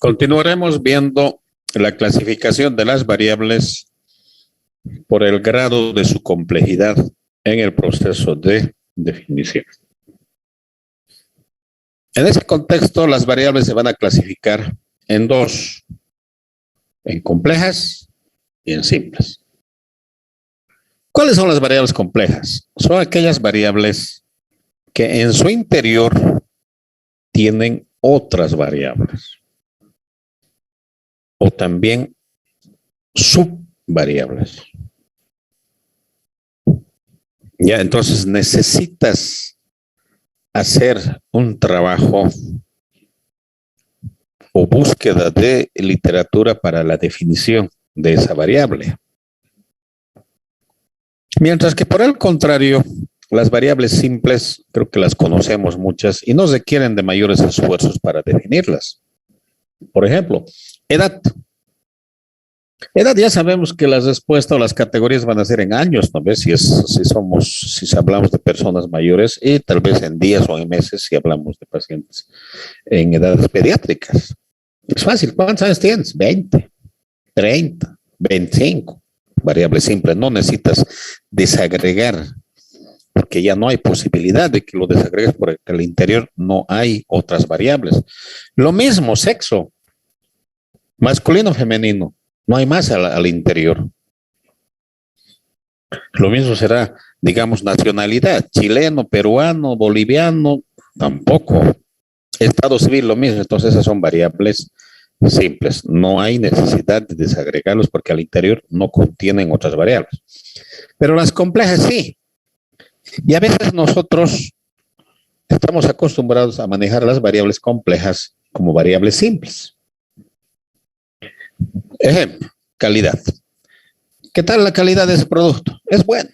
Continuaremos viendo la clasificación de las variables por el grado de su complejidad en el proceso de definición. En ese contexto, las variables se van a clasificar en dos, en complejas y en simples. ¿Cuáles son las variables complejas? Son aquellas variables que en su interior tienen otras variables o también subvariables. Ya, entonces necesitas hacer un trabajo o búsqueda de literatura para la definición de esa variable. Mientras que por el contrario, las variables simples creo que las conocemos muchas y no requieren de mayores esfuerzos para definirlas. Por ejemplo, edad. Edad ya sabemos que la respuesta o las categorías van a ser en años, ¿no ves? Si hablamos de personas mayores y tal vez en días o en meses si hablamos de pacientes en edades pediátricas. Es fácil, ¿cuántos años tienes? 20, 30, 25. Variable simple, no necesitas desagregar porque ya no hay posibilidad de que lo desagregues porque en el interior no hay otras variables. Lo mismo, sexo, masculino, femenino. No hay más al interior. Lo mismo será, digamos, nacionalidad. Chileno, peruano, boliviano, tampoco. Estado civil, lo mismo. Entonces, esas son variables simples. No hay necesidad de desagregarlos porque al interior no contienen otras variables. Pero las complejas sí. Y a veces nosotros estamos acostumbrados a manejar las variables complejas como variables simples. Ejemplo, calidad. ¿Qué tal la calidad de ese producto? Es buena.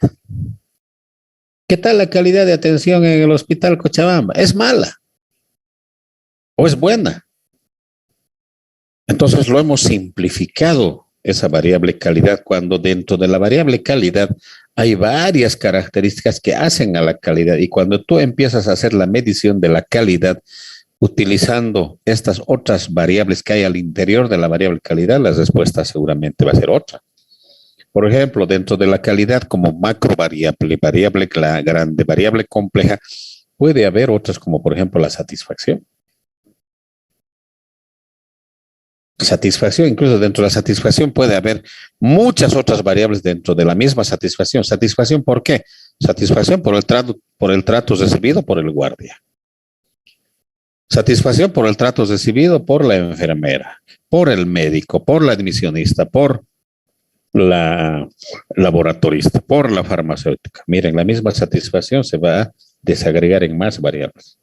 ¿Qué tal la calidad de atención en el hospital Cochabamba? Es mala. ¿O es buena? Entonces lo hemos simplificado esa variable calidad cuando dentro de la variable calidad hay varias características que hacen a la calidad y cuando tú empiezas a hacer la medición de la calidad utilizando estas otras variables que hay al interior de la variable calidad, la respuesta seguramente va a ser otra. Por ejemplo, dentro de la calidad como macro variable, variable grande, variable compleja, puede haber otras como por ejemplo la satisfacción. Satisfacción, incluso dentro de la satisfacción puede haber muchas otras variables dentro de la misma satisfacción. ¿Satisfacción por qué? Satisfacción por el trato recibido por el guardia. Satisfacción por el trato recibido por la enfermera, por el médico, por la admisionista, por la laboratorista, por la farmacéutica. Miren, la misma satisfacción se va a desagregar en más variables.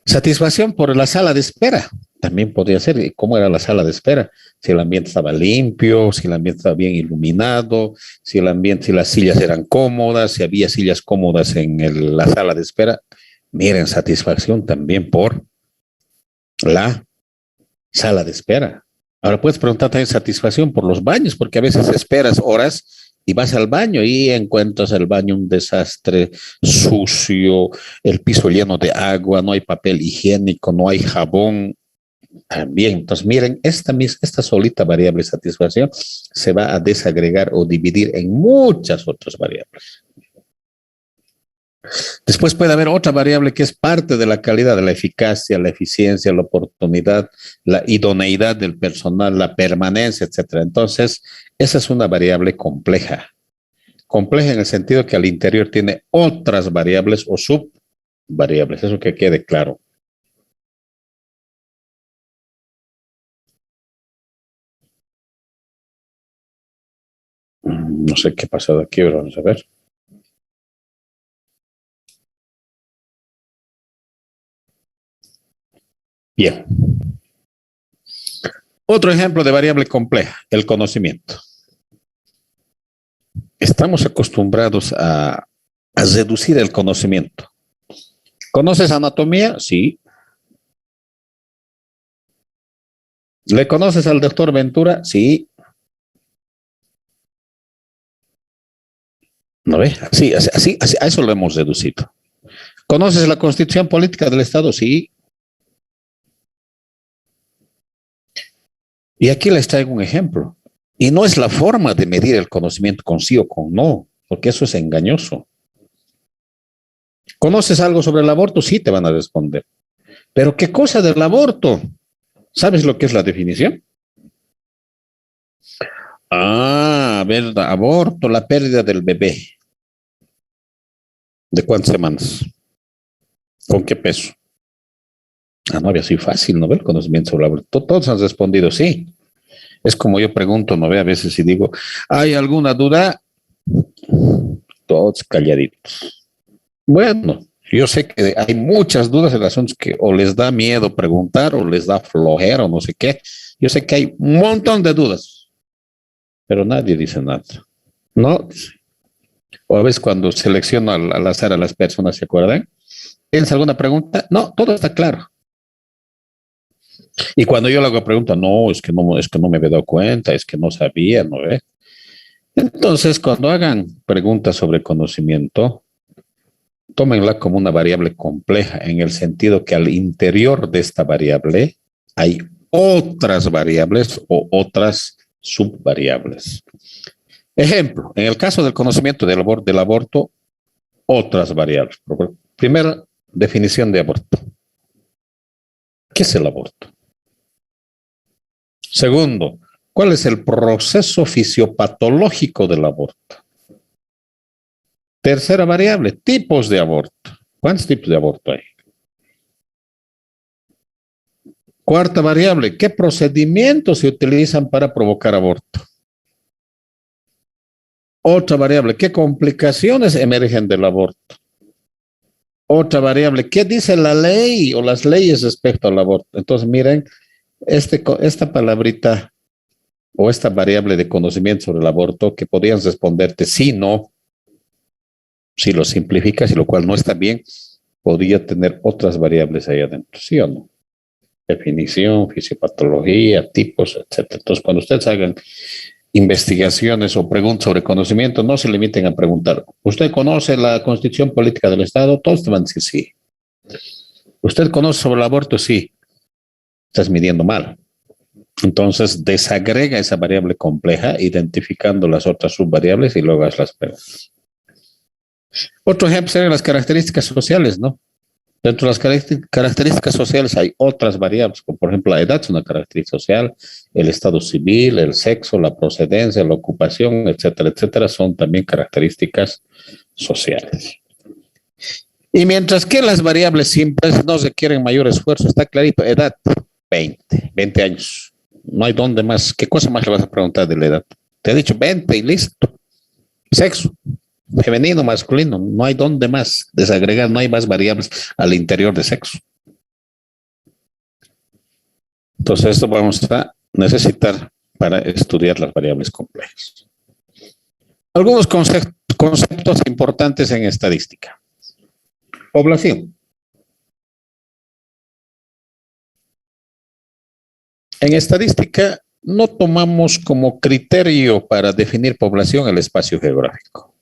Satisfacción por la sala de espera. También podría ser, ¿cómo era la sala de espera? Si el ambiente estaba limpio, si el ambiente estaba bien iluminado, si las sillas eran cómodas, si había sillas cómodas en la sala de espera. Miren, satisfacción también por la sala de espera. Ahora puedes preguntar también satisfacción por los baños, porque a veces esperas horas y vas al baño y encuentras el baño un desastre, sucio, el piso lleno de agua, no hay papel higiénico, no hay jabón. También, entonces miren, esta solita variable satisfacción se va a desagregar o dividir en muchas otras variables. Después puede haber otra variable que es parte de la calidad, de la eficacia, la eficiencia, la oportunidad, la idoneidad del personal, la permanencia, etc. Entonces, esa es una variable compleja. Compleja en el sentido que al interior tiene otras variables o subvariables. Eso que quede claro. No sé qué ha pasado aquí, pero vamos a ver. Bien. Otro ejemplo de variable compleja, el conocimiento. Estamos acostumbrados a reducir el conocimiento. ¿Conoces anatomía? Sí. ¿Le conoces al doctor Ventura? Sí. ¿No ve? Así, a eso lo hemos reducido. ¿Conoces la Constitución Política del Estado? Sí. Y aquí les traigo un ejemplo. Y no es la forma de medir el conocimiento con sí o con no, porque eso es engañoso. ¿Conoces algo sobre el aborto? Sí, te van a responder. ¿Pero qué cosa del aborto? ¿Sabes lo que es la definición? Ah, verdad, aborto, la pérdida del bebé. ¿De cuántas semanas? ¿Con qué peso? Ah, no había sido fácil, ¿no ve? El conocimiento sobre el aborto. Todos han respondido sí. Es como yo pregunto, ¿no ve? A veces y digo, ¿hay alguna duda? Todos calladitos. Bueno, yo sé que hay muchas dudas en asuntos que o les da miedo preguntar o les da flojera o no sé qué. Yo sé que hay un montón de dudas, pero nadie dice nada. No, o a veces cuando selecciono al azar a las personas, ¿se acuerdan? ¿Tienes alguna pregunta? No, todo está claro. Y cuando yo le hago pregunta, no, es que no me había dado cuenta, es que no sabía, ¿no ve? Entonces, cuando hagan preguntas sobre conocimiento, tómenla como una variable compleja, en el sentido que al interior de esta variable hay otras variables o otras subvariables. Ejemplo, en el caso del conocimiento del aborto, otras variables. Primera definición de aborto. ¿Qué es el aborto? Segundo, ¿cuál es el proceso fisiopatológico del aborto? Tercera variable, tipos de aborto. ¿Cuántos tipos de aborto hay? Cuarta variable, ¿qué procedimientos se utilizan para provocar aborto? Otra variable, ¿qué complicaciones emergen del aborto? Otra variable, ¿qué dice la ley o las leyes respecto al aborto? Entonces, miren, esta palabrita o esta variable de conocimiento sobre el aborto que podrían responderte sí, no, si lo simplificas y lo cual no está bien, podría tener otras variables ahí adentro, ¿sí o no? Definición, fisiopatología, tipos, etcétera. Entonces, cuando ustedes hagan investigaciones o preguntas sobre conocimiento, no se limiten a preguntar, ¿usted conoce la Constitución Política del Estado? Todos te van a decir sí. ¿Usted conoce sobre el aborto? Sí. Estás midiendo mal. Entonces, desagrega esa variable compleja, identificando las otras subvariables y luego haz las preguntas. Otro ejemplo serían las características sociales, ¿no? Dentro de las características sociales hay otras variables, como por ejemplo la edad es una característica social, el estado civil, el sexo, la procedencia, la ocupación, etcétera, etcétera, son también características sociales. Y mientras que las variables simples no requieren mayor esfuerzo, está clarito, edad, 20 años. No hay dónde más. ¿Qué cosa más le vas a preguntar de la edad? Te he dicho 20 y listo. Sexo, femenino, masculino, no hay dónde más desagregar, no hay más variables al interior de sexo. Entonces, esto vamos a necesitar para estudiar las variables complejas. Algunos conceptos importantes en estadística. Población. En estadística no tomamos como criterio para definir población el espacio geográfico.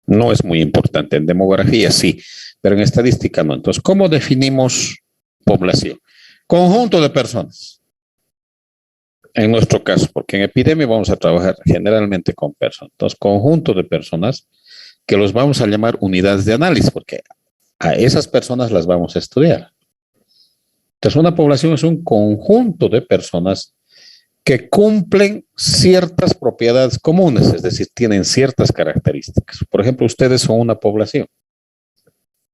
No es muy importante. En demografía sí, pero en estadística no. Entonces, ¿cómo definimos población? Conjunto de personas. En nuestro caso, porque en epidemia vamos a trabajar generalmente con personas. Entonces, conjunto de personas que los vamos a llamar unidades de análisis, porque a esas personas las vamos a estudiar. Entonces, una población es un conjunto de personas que cumplen ciertas propiedades comunes, es decir, tienen ciertas características. Por ejemplo, ustedes son una población.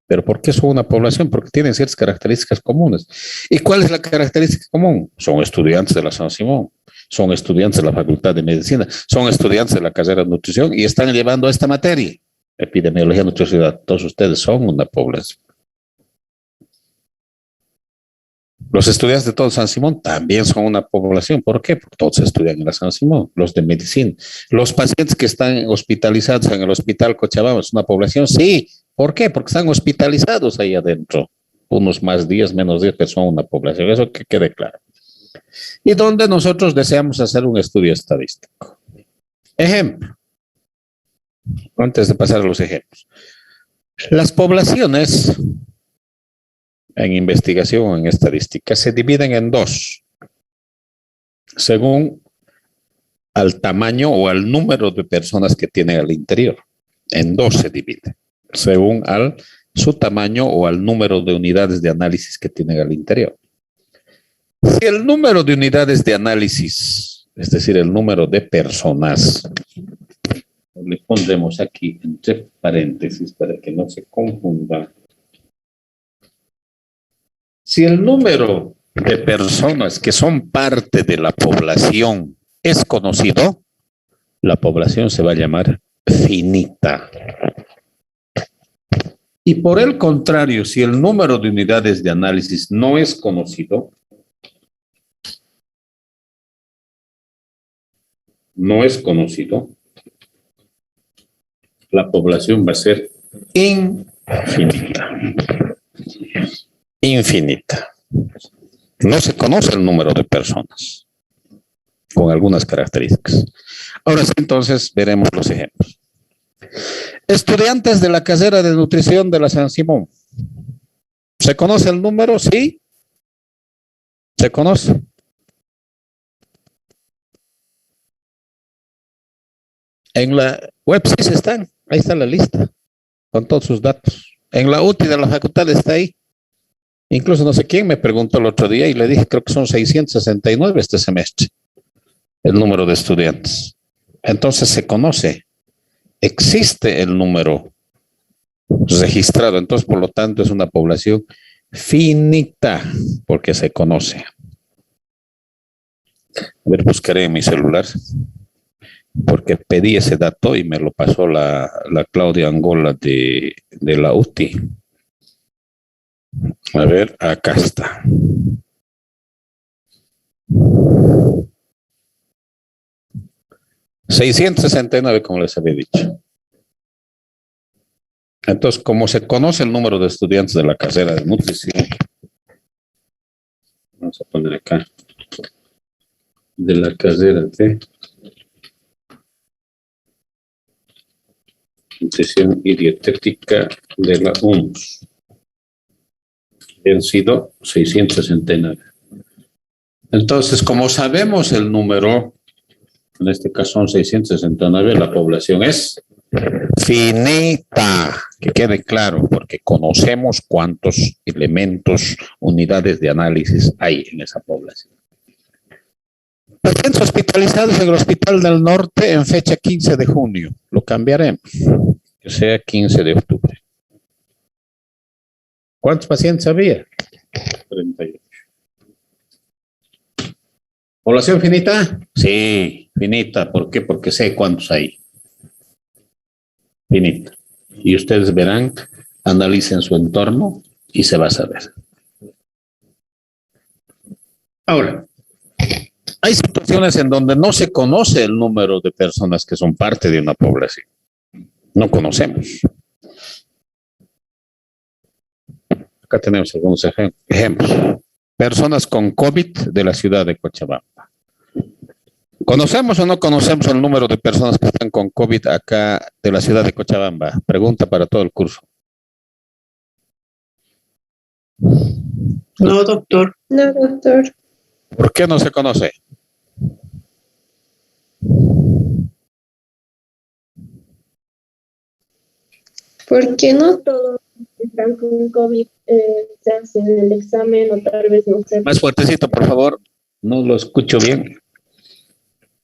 ¿Pero por qué son una población? Porque tienen ciertas características comunes. ¿Y cuál es la característica común? Son estudiantes de la San Simón, son estudiantes de la Facultad de Medicina, son estudiantes de la carrera de nutrición y están llevando esta materia, epidemiología, nutrición. Todos ustedes son una población. Los estudiantes de todo San Simón también son una población. ¿Por qué? Porque todos estudian en la San Simón, los de medicina. Los pacientes que están hospitalizados en el Hospital Cochabamba es una población, sí. ¿Por qué? Porque están hospitalizados ahí adentro. Unos más días, menos días, pero son una población. Eso que quede claro. Y donde nosotros deseamos hacer un estudio estadístico. Ejemplo. Antes de pasar a los ejemplos. Las poblaciones en investigación o en estadística se dividen en dos. según al tamaño o al número de personas que tiene al interior. En dos se divide, según su tamaño o al número de unidades de análisis que tiene al interior. Si el número de unidades de análisis, es decir, el número de personas, le pondremos aquí entre paréntesis para que no se confunda. Si el número de personas que son parte de la población es conocido, la población se va a llamar finita. Y por el contrario, si el número de unidades de análisis no es conocido, la población va a ser infinita. Infinita. No se conoce el número de personas, con algunas características. Ahora sí, entonces, veremos los ejemplos. Estudiantes de la carrera de nutrición de la San Simón. ¿Se conoce el número? Sí. ¿Se conoce? En la web sí están. Ahí está la lista, con todos sus datos. En la UTI de la facultad está ahí. Incluso no sé quién me preguntó el otro día y le dije, creo que son 669 este semestre, el número de estudiantes. Entonces se conoce, existe el número registrado, entonces por lo tanto es una población finita, porque se conoce. A ver, buscaré en mi celular, porque pedí ese dato y me lo pasó la Claudia Angola de la UTI. A ver, acá está. $669, como les había dicho. Entonces, como se conoce el número de estudiantes de la carrera de nutrición, vamos a poner acá, de la carrera de nutrición y dietética de la UNS. Han sido 669. Entonces, como sabemos el número, en este caso son 669, la población es finita, que quede claro, porque conocemos cuántos elementos, unidades de análisis hay en esa población. Pacientes hospitalizados en el Hospital del Norte en fecha 15 de junio. Lo cambiaremos, que sea 15 de octubre. ¿Cuántos pacientes había? 38. ¿Población finita? Sí, finita. ¿Por qué? Porque sé cuántos hay. Finita. Y ustedes verán, analicen su entorno y se va a saber. Ahora, hay situaciones en donde no se conoce el número de personas que son parte de una población. No conocemos. Acá tenemos algunos ejemplos. Personas con COVID de la ciudad de Cochabamba. ¿Conocemos o no conocemos el número de personas que están con COVID acá de la ciudad de Cochabamba? Pregunta para todo el curso. No, doctor. No, doctor. ¿Por qué no se conoce? Porque no todos están con COVID se hacen el examen o tal vez no sé. Más fuertecito, por favor. No lo escucho bien.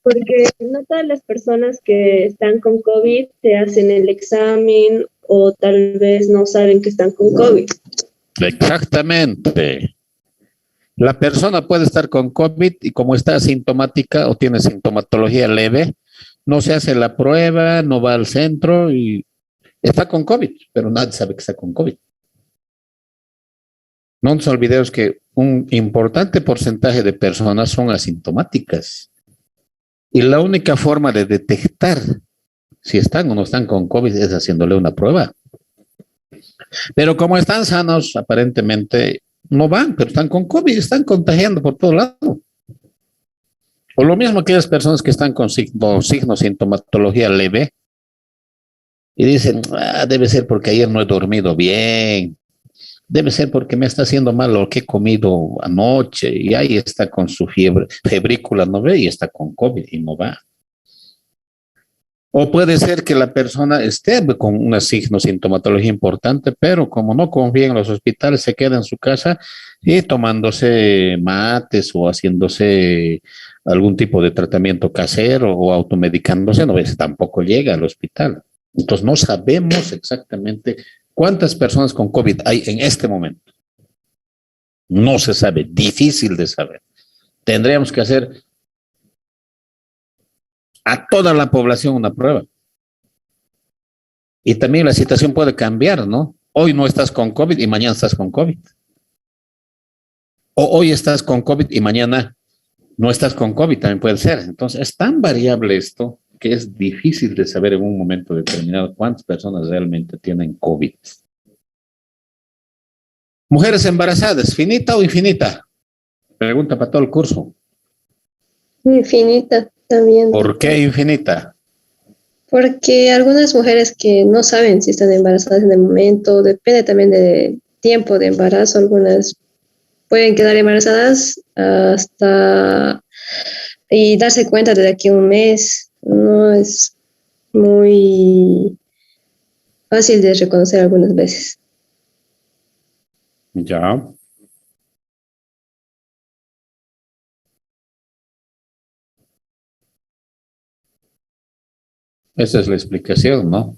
Porque no todas las personas que están con COVID se hacen el examen o tal vez no saben que están con COVID. Exactamente. La persona puede estar con COVID y como está asintomática o tiene sintomatología leve, no se hace la prueba, no va al centro y está con COVID, pero nadie sabe que está con COVID. No nos olvidemos que un importante porcentaje de personas son asintomáticas. Y la única forma de detectar si están o no están con COVID es haciéndole una prueba. Pero como están sanos, aparentemente no van, pero están con COVID, están contagiando por todo lado. O lo mismo aquellas personas que están con signos, sintomatología leve y dicen, debe ser porque ayer no he dormido bien, debe ser porque me está haciendo mal lo que he comido anoche y ahí está con su fiebre, febrícula, ¿no ve? Y está con COVID y no va. O puede ser que la persona esté con una signo sintomatología importante, pero como no confía en los hospitales, se queda en su casa y tomándose mates o haciéndose algún tipo de tratamiento casero o automedicándose, no ves, tampoco llega al hospital. Entonces no sabemos exactamente cuántas personas con COVID hay en este momento. No se sabe, difícil de saber. Tendríamos que hacer a toda la población una prueba. Y también la situación puede cambiar, ¿no? Hoy no estás con COVID y mañana estás con COVID. O hoy estás con COVID y mañana no estás con COVID, también puede ser. Entonces, es tan variable esto que es difícil de saber en un momento determinado cuántas personas realmente tienen COVID. Mujeres embarazadas, ¿finita o infinita? Pregunta para todo el curso. Infinita también. ¿Por qué infinita? Porque algunas mujeres que no saben si están embarazadas en el momento, depende también del tiempo de embarazo, algunas pueden quedar embarazadas hasta y darse cuenta de aquí a un mes. No es muy fácil de reconocer algunas veces. Ya. Esa es la explicación, ¿no?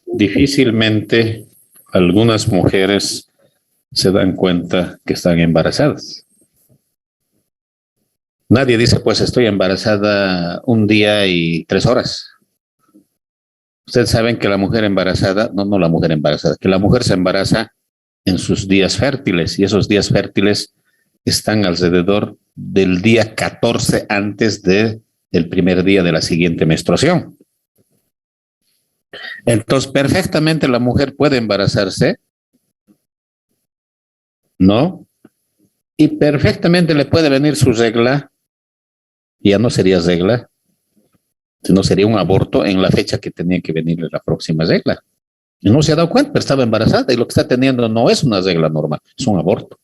Difícilmente algunas mujeres se dan cuenta que están embarazadas. Nadie dice, pues estoy embarazada un día y 3 horas. Ustedes saben que la mujer embarazada, no la mujer embarazada, que la mujer se embaraza en sus días fértiles y esos días fértiles están alrededor del día 14 antes del primer día de la siguiente menstruación. Entonces, perfectamente la mujer puede embarazarse, ¿no? Y perfectamente le puede venir su regla, ya no sería regla, sino sería un aborto en la fecha que tenía que venir la próxima regla. Y no se ha dado cuenta, pero estaba embarazada y lo que está teniendo no es una regla normal, es un aborto.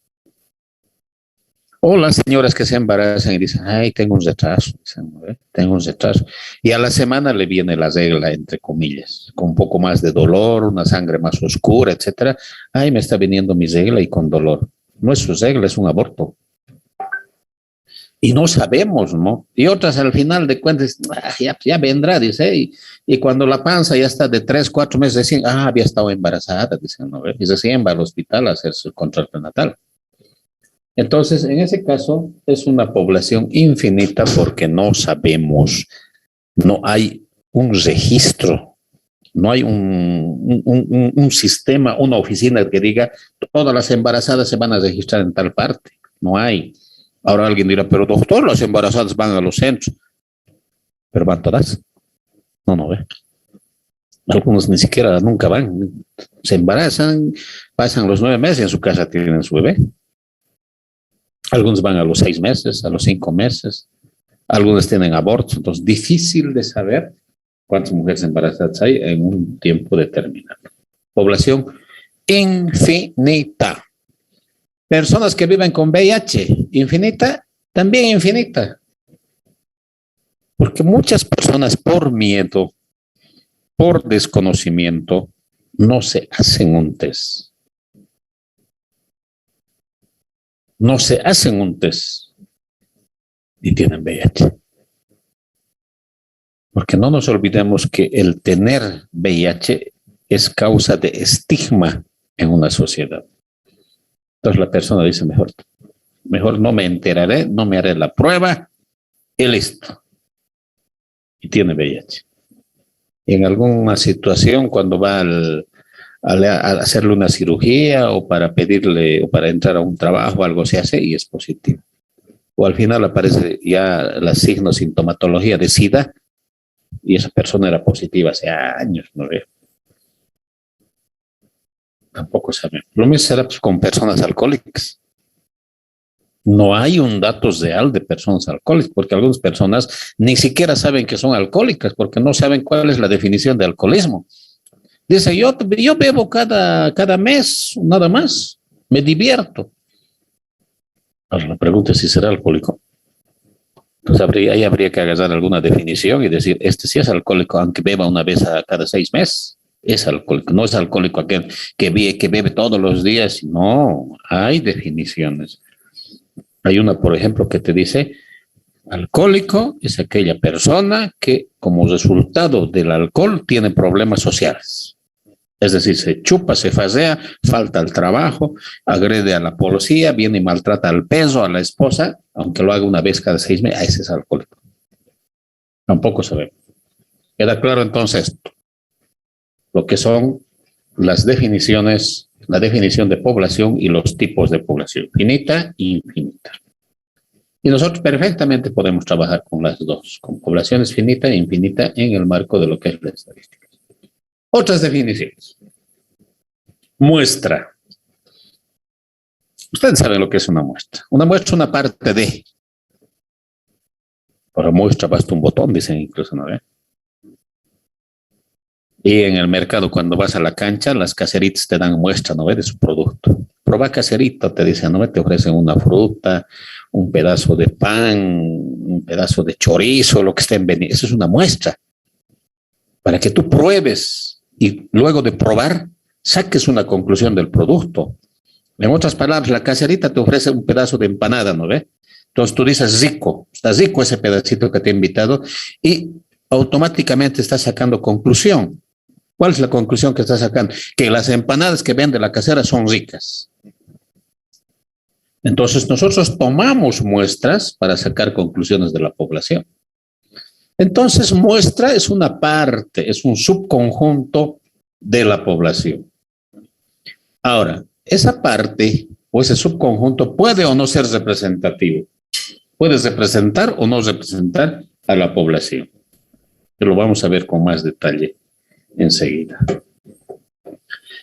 O las señoras que se embarazan y dicen, ay, tengo un retraso, dicen, tengo un retraso. Y a la semana le viene la regla, entre comillas, con un poco más de dolor, una sangre más oscura, etcétera. Ay, me está viniendo mi regla y con dolor. No es su regla, es un aborto. Y no sabemos, ¿no? Y otras al final de cuentas, ya vendrá, dice, y cuando la panza ya está de 3, 4 meses, decían, había estado embarazada, dicen, ¿no? Y recién va al hospital a hacer su control prenatal. Entonces, en ese caso, es una población infinita porque no sabemos, no hay un registro, no hay un sistema, una oficina que diga todas las embarazadas se van a registrar en tal parte. No hay. Ahora alguien dirá, pero doctor, las embarazadas van a los centros. Pero van todas. No ve. Algunos ni siquiera nunca van. Se embarazan, pasan los 9 meses y en su casa tienen su bebé. Algunos van a los 6 meses, a los 5 meses. Algunos tienen abortos. Entonces, difícil de saber cuántas mujeres embarazadas hay en un tiempo determinado. Población infinita. Personas que viven con VIH, infinita, también infinita. Porque muchas personas por miedo, por desconocimiento, no se hacen un test. No se hacen un test y tienen VIH. Porque no nos olvidemos que el tener VIH es causa de estigma en una sociedad. Entonces la persona dice, mejor no me enteraré, no me haré la prueba y listo. Y tiene VIH. Y en alguna situación, cuando va a hacerle una cirugía o para pedirle o para entrar a un trabajo, algo se hace y es positivo. O al final aparece ya la signo sintomatología de SIDA y esa persona era positiva hace años, ¿no ve? Tampoco sabemos. Lo mismo será pues, con personas alcohólicas. No hay un dato real de personas alcohólicas, porque algunas personas ni siquiera saben que son alcohólicas, porque no saben cuál es la definición de alcoholismo. Dice, yo bebo cada mes, nada más, me divierto. Ahora la pregunta es si será alcohólico. Entonces ahí habría que agarrar alguna definición y decir, este sí es alcohólico, aunque beba una vez a cada 6 meses. Es alcohólico, no es alcohólico aquel que bebe todos los días. No, hay definiciones. Hay una, por ejemplo, que te dice, alcohólico es aquella persona que como resultado del alcohol tiene problemas sociales. Es decir, se chupa, se fasea, falta al trabajo, agrede a la policía, viene y maltrata al peso, a la esposa, aunque lo haga una vez cada 6 meses, ese es alcohólico. Tampoco sabemos. ¿Queda claro entonces lo que son las definiciones, la definición de población y los tipos de población, finita e infinita? Y nosotros perfectamente podemos trabajar con las dos, con poblaciones finita e infinita en el marco de lo que es la estadística. Otras definiciones. Muestra. Ustedes saben lo que es una muestra. Una muestra es una parte de. Para muestra basta un botón, dicen incluso, ¿no? Y en el mercado, cuando vas a la cancha, las caseritas te dan muestra, ¿no? De su producto. Proba caserito, te dicen, ¿no? Te ofrecen una fruta, un pedazo de pan, un pedazo de chorizo, lo que esté en venir. Eso es una muestra. Para que tú pruebes y luego de probar, saques una conclusión del producto. En otras palabras, la caserita te ofrece un pedazo de empanada, ¿no ve? Entonces tú dices, rico, está rico ese pedacito que te he invitado y automáticamente estás sacando conclusión. ¿Cuál es la conclusión que estás sacando? Que las empanadas que vende la casera son ricas. Entonces nosotros tomamos muestras para sacar conclusiones de la población. Entonces muestra es una parte, es un subconjunto de la población. Ahora, esa parte o ese subconjunto puede o no ser representativo. Puede representar o no representar a la población. Lo vamos a ver con más detalle enseguida.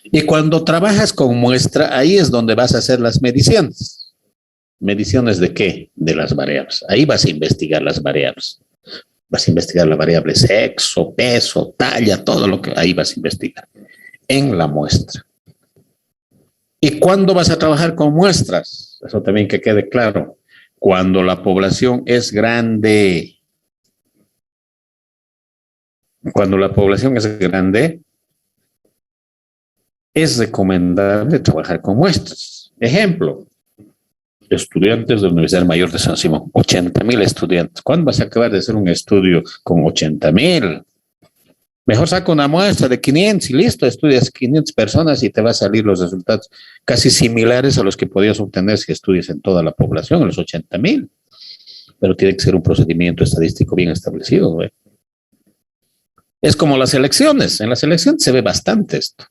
Y cuando trabajas con muestra, ahí es donde vas a hacer las mediciones. ¿Mediciones de qué? De las variables. Ahí vas a investigar las variables. Vas a investigar la variable sexo, peso, talla, todo lo que ahí vas a investigar en la muestra. ¿Y cuándo vas a trabajar con muestras? Eso también que quede claro. Cuando la población es grande. Cuando la población es grande, es recomendable trabajar con muestras. Ejemplo, estudiantes de la Universidad Mayor de San Simón, 80,000 estudiantes. ¿Cuándo vas a acabar de hacer un estudio con 80,000? Mejor saca una muestra de 500 y listo, estudias 500 personas y te van a salir los resultados casi similares a los que podías obtener si estudias en toda la población, en los 80,000. Pero tiene que ser un procedimiento estadístico bien establecido, ¿no? Es como las elecciones. En las elecciones se ve bastante esto.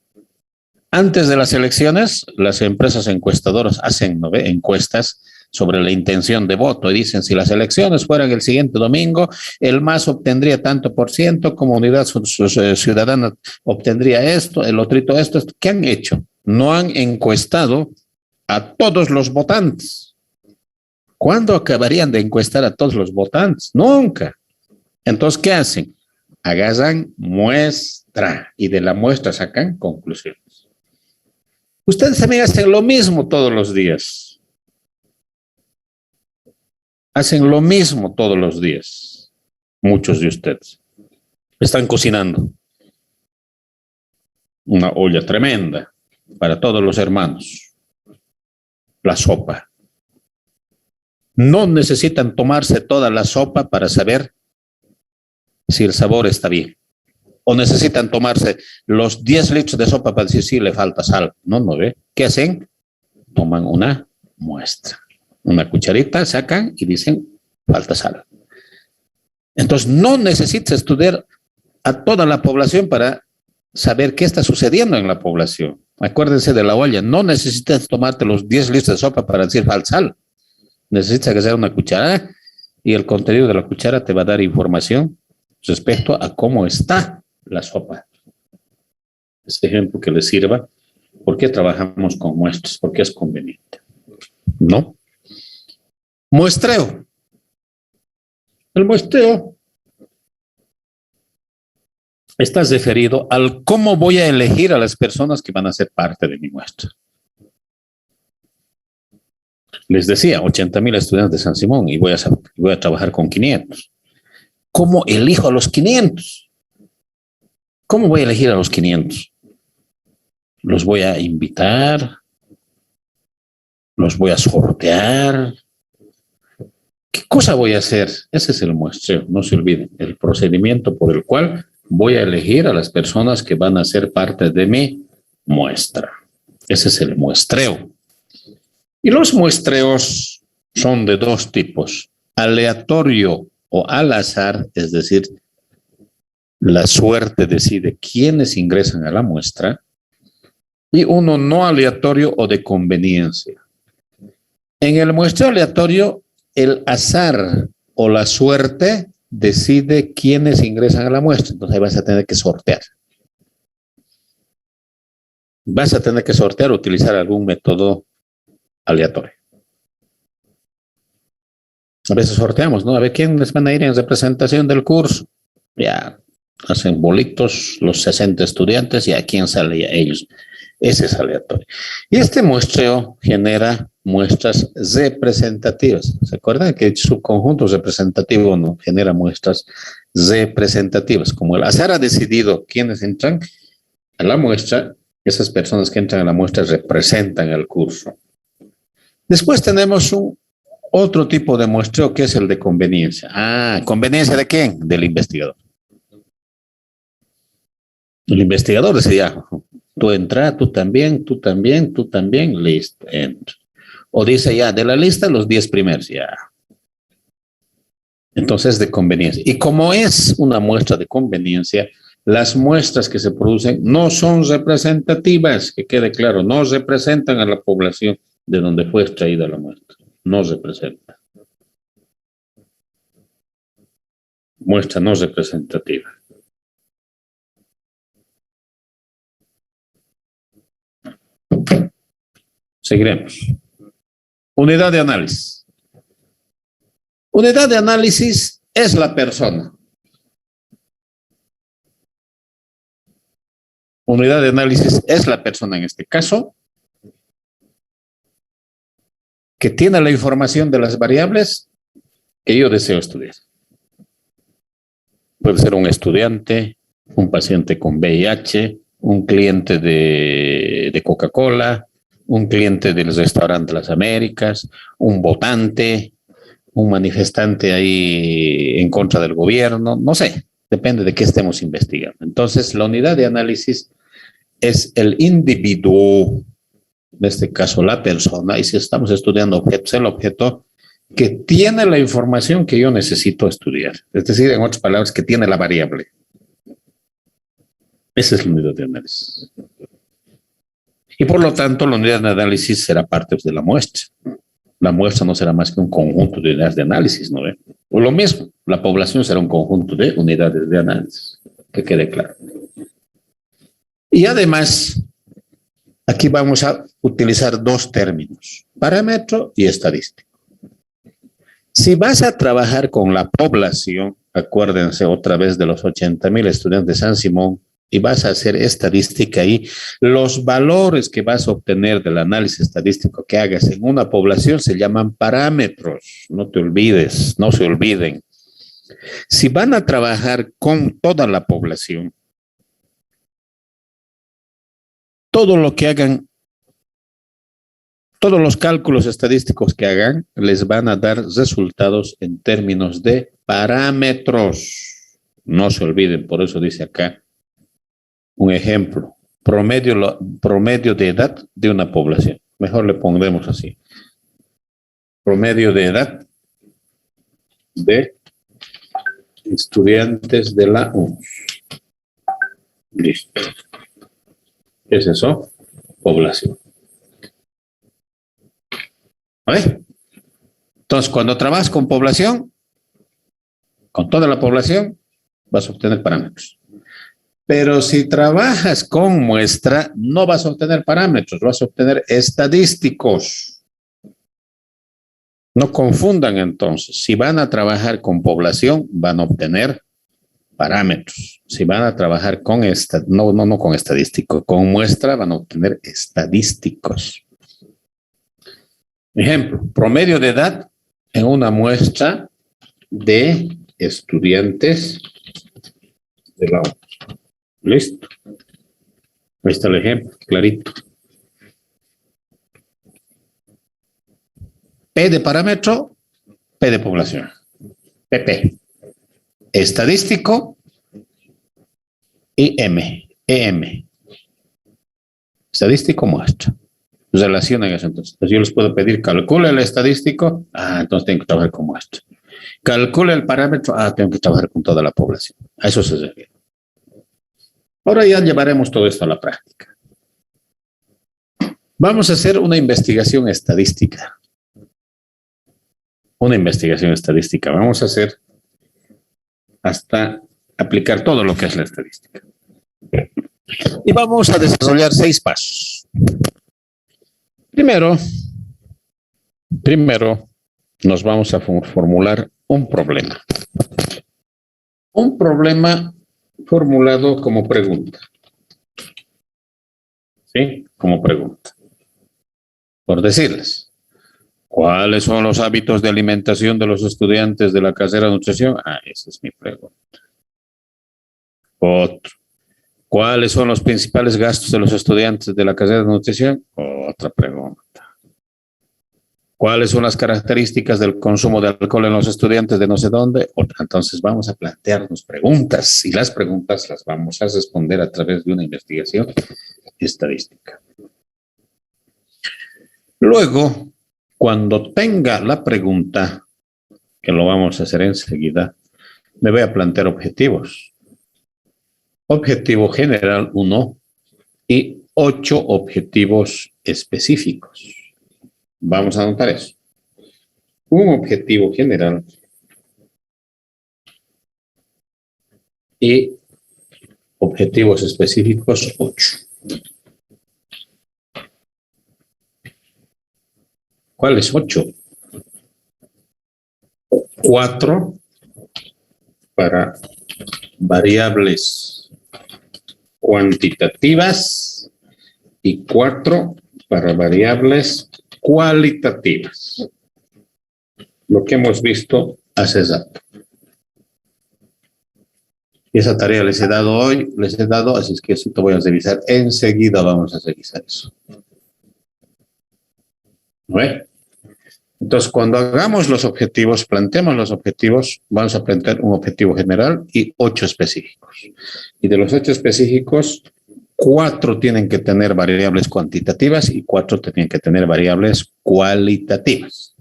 Antes de las elecciones, las empresas encuestadoras hacen, ¿no ve?, encuestas sobre la intención de voto y dicen, si las elecciones fueran el siguiente domingo, el MAS obtendría tanto por ciento, Comunidad Ciudadana obtendría esto, el otrito esto. ¿Qué han hecho? No han encuestado a todos los votantes. ¿Cuándo acabarían de encuestar a todos los votantes? Nunca. Entonces, ¿qué hacen? Agarran muestra y de la muestra sacan conclusiones. Ustedes también hacen lo mismo todos los días. Hacen lo mismo todos los días. Muchos de ustedes. Están cocinando. Una olla tremenda para todos los hermanos. La sopa. No necesitan tomarse toda la sopa para saber si el sabor está bien. O necesitan tomarse los 10 litros de sopa para decir si le falta sal. No, no ve. ¿Qué hacen? Toman una muestra. Una cucharita, sacan y dicen, falta sal. Entonces, no necesitas estudiar a toda la población para saber qué está sucediendo en la población. Acuérdense de la olla. No necesitas tomarte los 10 litros de sopa para decir falta sal. Necesitas agarrar una cuchara y el contenido de la cuchara te va a dar información respecto a cómo está la sopa. Este ejemplo que les sirva. ¿Por qué trabajamos con muestras? Porque es conveniente. ¿No? Muestreo. El muestreo Estás referido al cómo voy a elegir a las personas que van a ser parte de mi muestra. Les decía, 80,000 estudiantes de San Simón y voy a trabajar con 500. ¿Cómo elijo a los 500? ¿Cómo voy a elegir a los 500? ¿Los voy a invitar? ¿Los voy a sortear? ¿Qué cosa voy a hacer? Ese es el muestreo, no se olviden, el procedimiento por el cual voy a elegir a las personas que van a ser parte de mi muestra. Ese es el muestreo. Y los muestreos son de dos tipos, aleatorio o al azar, es decir, la suerte decide quiénes ingresan a la muestra, y uno no aleatorio o de conveniencia. En el muestreo aleatorio, el azar o la suerte decide quiénes ingresan a la muestra. Entonces ahí vas a tener que sortear. Vas a tener que sortear o utilizar algún método aleatorio. A veces sorteamos, ¿no? A ver quiénes van a ir en representación del curso. Ya hacen bolitos los 60 estudiantes y a quién sale a ellos. Ese es aleatorio. Y este muestreo genera muestras representativas. ¿Se acuerdan que el subconjunto representativo no genera muestras representativas? Como el azar ha decidido quiénes entran a la muestra, esas personas que entran a la muestra representan el curso. Después tenemos otro tipo de muestreo que es el de conveniencia. ¿Conveniencia de quién? Del investigador. El investigador decía, tú entra, tú también, listo, entra. O dice ya, de la lista los 10 primeros, ya. Entonces, de conveniencia. Y como es una muestra de conveniencia, las muestras que se producen no son representativas, que quede claro, no representan a la población de donde fue extraída la muestra. No representa. Muestra no representativa. Seguiremos. Unidad de análisis. Unidad de análisis es la persona. Unidad de análisis es la persona en este caso que tiene la información de las variables que yo deseo estudiar. Puede ser un estudiante, un paciente con VIH, un cliente de Coca-Cola, un cliente del restaurante Las Américas, un votante, un manifestante ahí en contra del gobierno, no sé, depende de qué estemos investigando. Entonces, la unidad de análisis es el individuo, en este caso la persona, y si estamos estudiando objetos, el objeto que tiene la información que yo necesito estudiar. Es decir, en otras palabras, que tiene la variable. Esa es la unidad de análisis. Y por lo tanto, la unidad de análisis será parte de la muestra. La muestra no será más que un conjunto de unidades de análisis, ¿no ve? O lo mismo, la población será un conjunto de unidades de análisis, que quede claro. Y además, aquí vamos a utilizar dos términos, parámetro y estadístico. Si vas a trabajar con la población, acuérdense otra vez de los 80,000 estudiantes de San Simón, y vas a hacer estadística ahí, los valores que vas a obtener del análisis estadístico que hagas en una población se llaman parámetros. No te olvides, no se olviden. Si van a trabajar con toda la población, todo lo que hagan, todos los cálculos estadísticos que hagan, les van a dar resultados en términos de parámetros. No se olviden, por eso dice acá un ejemplo, promedio de edad de una población. Mejor le pondremos así. Promedio de edad de estudiantes de la UNS. Listo. ¿Qué es eso? Población. ¿Vale? Entonces, cuando trabajas con población, con toda la población, vas a obtener parámetros. Pero si trabajas con muestra, no vas a obtener parámetros, vas a obtener estadísticos. No confundan entonces. Si van a trabajar con población, van a obtener parámetros. Si van a trabajar con no con estadístico, con muestra van a obtener estadísticos. Ejemplo, promedio de edad en una muestra de estudiantes de la U. Listo. Ahí está el ejemplo, clarito. P de parámetro, P de población. PP. Estadístico y EM. Estadístico muestra. Relacionan eso entonces. Yo les puedo pedir, calcule el estadístico. Entonces tengo que trabajar con muestra. Calcule el parámetro. Tengo que trabajar con toda la población. A eso se refiere. Ahora ya llevaremos todo esto a la práctica. Vamos a hacer una investigación estadística. Vamos a hacer hasta aplicar todo lo que es la estadística. Y vamos a desarrollar 6 pasos. Primero, nos vamos a formular un problema. Un problema formulado como pregunta. ¿Sí? Como pregunta. Por decirles, ¿cuáles son los hábitos de alimentación de los estudiantes de la carrera de nutrición? Esa es mi pregunta. Otro. ¿Cuáles son los principales gastos de los estudiantes de la carrera de nutrición? Otra pregunta. ¿Cuáles son las características del consumo de alcohol en los estudiantes de no sé dónde? Otra. Entonces vamos a plantearnos preguntas y las preguntas las vamos a responder a través de una investigación estadística. Luego, cuando tenga la pregunta, que lo vamos a hacer enseguida, me voy a plantear objetivos. Objetivo general 1 y 8 objetivos específicos. Vamos a anotar eso. Un objetivo general y objetivos específicos 8. ¿Cuáles 8? 4 para variables cuantitativas y 4 para variables cualitativas. Lo que hemos visto hace rato. Y esa tarea les he dado hoy, así es que eso te voy a revisar. Enseguida vamos a revisar eso. ¿No es? Entonces, cuando hagamos los objetivos, planteemos los objetivos, vamos a plantear un objetivo general y 8 específicos. Y de los 8 específicos, 4 tienen que tener variables cuantitativas y 4 tienen que tener variables cualitativas.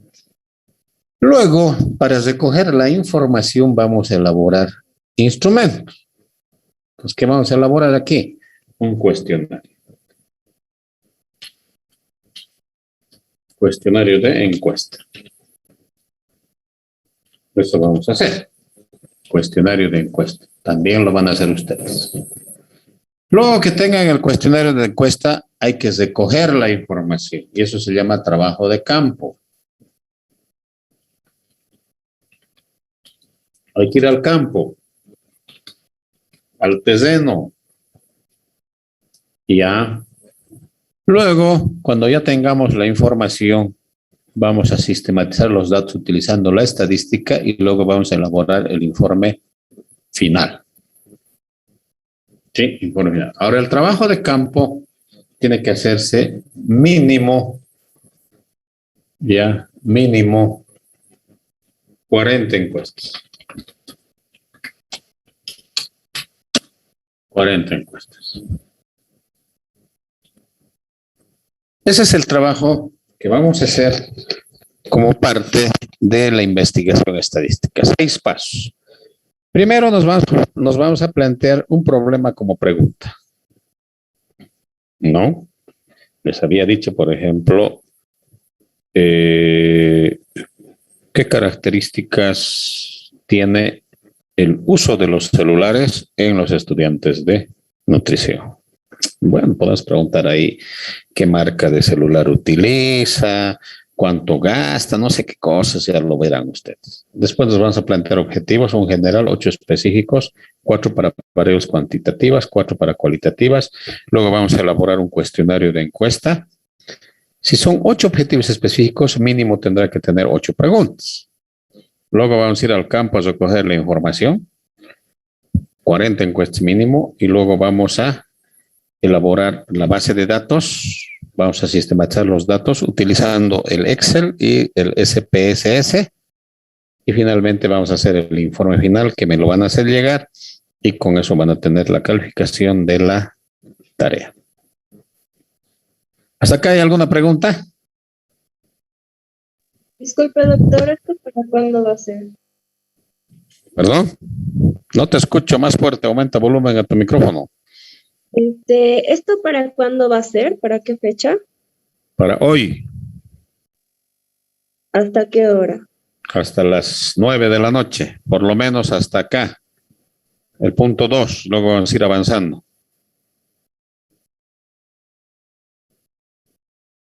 Luego, para recoger la información, vamos a elaborar instrumentos. Entonces, ¿qué vamos a elaborar aquí? Un cuestionario. Cuestionario de encuesta. Eso vamos a hacer. Cuestionario de encuesta. También lo van a hacer ustedes. Luego que tengan el cuestionario de encuesta, hay que recoger la información. Y eso se llama trabajo de campo. Hay que ir al campo, al terreno. Ya. Luego, cuando ya tengamos la información, vamos a sistematizar los datos utilizando la estadística y luego vamos a elaborar el informe final. Sí, informe final. Ahora, el trabajo de campo tiene que hacerse mínimo 40 encuestas. 40 encuestas. Ese es el trabajo que vamos a hacer como parte de la investigación estadística. 6 pasos. Primero nos vamos a plantear un problema como pregunta. ¿No? Les había dicho, por ejemplo, ¿qué características tiene el uso de los celulares en los estudiantes de nutrición? Bueno, podemos preguntar ahí qué marca de celular utiliza, cuánto gasta, no sé qué cosas, ya lo verán ustedes. Después nos vamos a plantear objetivos, un general, 8 específicos, 4 para variables cuantitativas, 4 para cualitativas. Luego vamos a elaborar un cuestionario de encuesta. Si son 8 objetivos específicos, mínimo tendrá que tener 8 preguntas. Luego vamos a ir al campo a recoger la información, 40 encuestas mínimo, y luego vamos a elaborar la base de datos. Vamos a sistematizar los datos utilizando el Excel y el SPSS. Y finalmente vamos a hacer el informe final que me lo van a hacer llegar y con eso van a tener la calificación de la tarea. ¿Hasta acá hay alguna pregunta? Disculpe, doctor, ¿esto para cuándo va a ser? ¿Perdón? No te escucho más fuerte, aumenta volumen a tu micrófono. ¿Esto para cuándo va a ser? ¿Para qué fecha? Para hoy, ¿Hasta qué hora? hasta las 9 de la noche, por lo menos hasta acá, el punto 2, luego vamos a ir avanzando.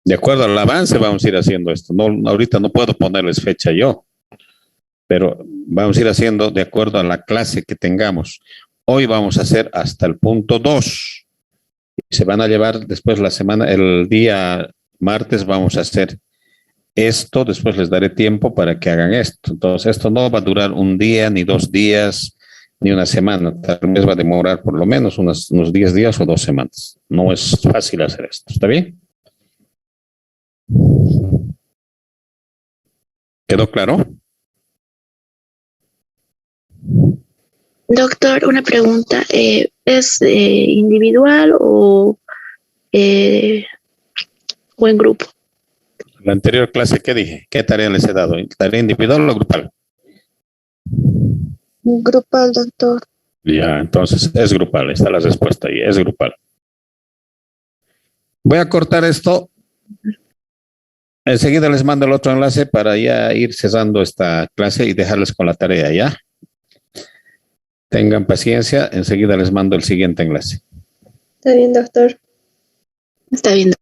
De acuerdo al avance vamos a ir haciendo esto. No, ahorita no puedo ponerles fecha yo, pero vamos a ir haciendo de acuerdo a la clase que tengamos. Hoy vamos a hacer hasta el punto 2. Se van a llevar después la semana, el día martes vamos a hacer esto, después les daré tiempo para que hagan esto. Entonces, esto no va a durar un día, ni 2 días, ni una semana. Tal vez va a demorar por lo menos unos 10 días o 2 semanas. No es fácil hacer esto. ¿Está bien? ¿Quedó claro? Doctor, una pregunta. ¿Es individual eh, o en grupo? La anterior clase, ¿qué dije? ¿Qué tarea les he dado? ¿Tarea individual o grupal? Grupal, doctor. Ya, entonces es grupal. Está la respuesta ahí. Es grupal. Voy a cortar esto. Enseguida les mando el otro enlace para ya ir cerrando esta clase y dejarles con la tarea, ¿ya? Tengan paciencia. Enseguida les mando el siguiente enlace. Está bien, doctor. Está bien.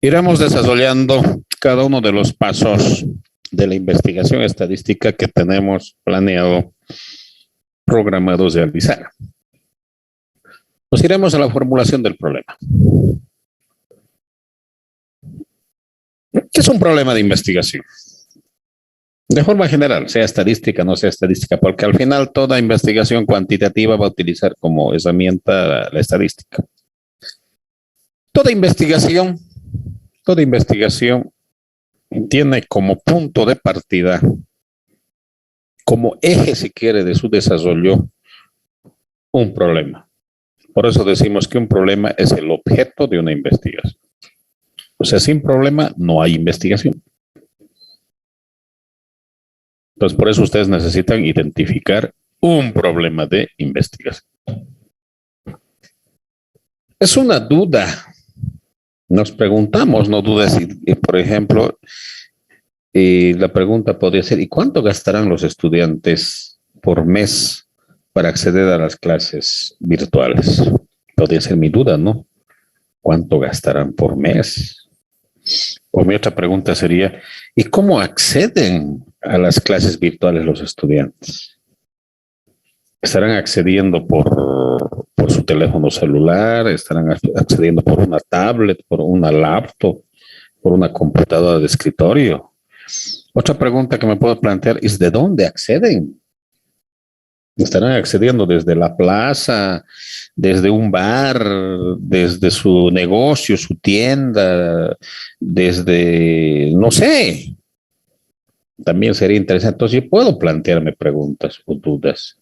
Iremos desarrollando cada uno de los pasos de la investigación estadística que tenemos planeado, programado realizar. Nos iremos a la formulación del problema. ¿Qué es un problema de investigación? De forma general, sea estadística, no sea estadística, porque al final toda investigación cuantitativa va a utilizar como herramienta la estadística. Toda investigación tiene como punto de partida, como eje, si quiere, de su desarrollo, un problema. Por eso decimos que un problema es el objeto de una investigación. O sea, sin problema no hay investigación. Entonces, por eso ustedes necesitan identificar un problema de investigación. Es una duda. Nos preguntamos, no dudes, si, por ejemplo, la pregunta podría ser, ¿y cuánto gastarán los estudiantes por mes para acceder a las clases virtuales? Podría ser mi duda, ¿no? ¿Cuánto gastarán por mes? O mi otra pregunta sería, ¿y cómo acceden a las clases virtuales los estudiantes? ¿Estarán accediendo por su teléfono celular? ¿Estarán accediendo por una tablet, por una laptop, por una computadora de escritorio? Otra pregunta que me puedo plantear es, ¿de dónde acceden? ¿Estarán accediendo desde la plaza, desde un bar, desde su negocio, su tienda, desde, no sé? También sería interesante. Entonces, yo puedo plantearme preguntas o dudas.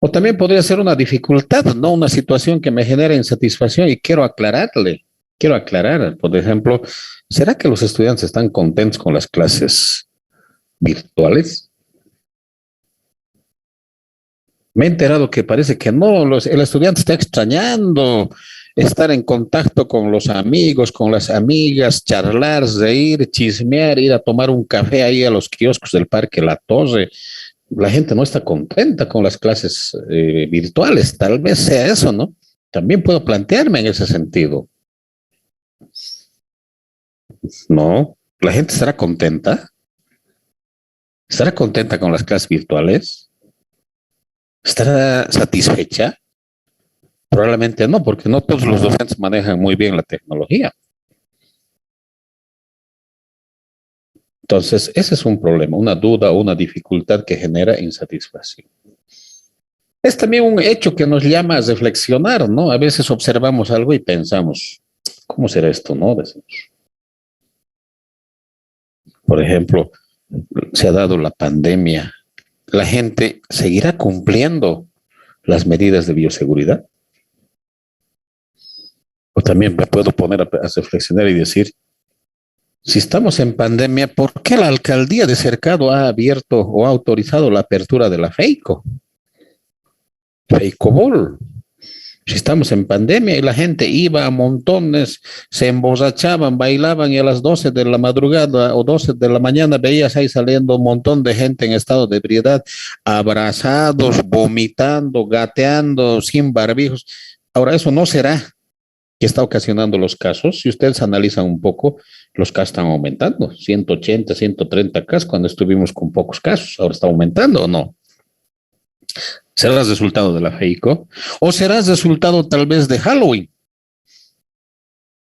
O también podría ser una dificultad, ¿no? Una situación que me genera insatisfacción y quiero aclararle. Quiero aclarar, por ejemplo, ¿será que los estudiantes están contentos con las clases virtuales? Me he enterado que parece que no, el estudiante está extrañando estar en contacto con los amigos, con las amigas, charlar, reír, chismear, ir a tomar un café ahí a los kioscos del Parque La Torre. La gente no está contenta con las clases virtuales, tal vez sea eso, ¿no? También puedo plantearme en ese sentido. No, la gente estará contenta. ¿Estará contenta con las clases virtuales? ¿Estará satisfecha? Probablemente no, porque no todos los docentes manejan muy bien la tecnología. Entonces, ese es un problema, una duda o una dificultad que genera insatisfacción. Es también un hecho que nos llama a reflexionar, ¿no? A veces observamos algo y pensamos, ¿cómo será esto, no? Decimos. Por ejemplo, se ha dado la pandemia. ¿La gente seguirá cumpliendo las medidas de bioseguridad? O también me puedo poner a reflexionar y decir, si estamos en pandemia, ¿por qué la alcaldía de Cercado ha abierto o ha autorizado la apertura de la FEICO? FEICO Ball. Si estamos en pandemia y la gente iba a montones, se emborrachaban, bailaban y a las 12 de la madrugada o 12 de la mañana veías ahí saliendo un montón de gente en estado de ebriedad, abrazados, vomitando, gateando, sin barbijos. Ahora, eso no será que está ocasionando los casos. Si ustedes analizan un poco, los casos están aumentando, 180, 130 casos cuando estuvimos con pocos casos. Ahora está aumentando o no. ¿Será resultado de la FEICO? ¿O será resultado tal vez de Halloween?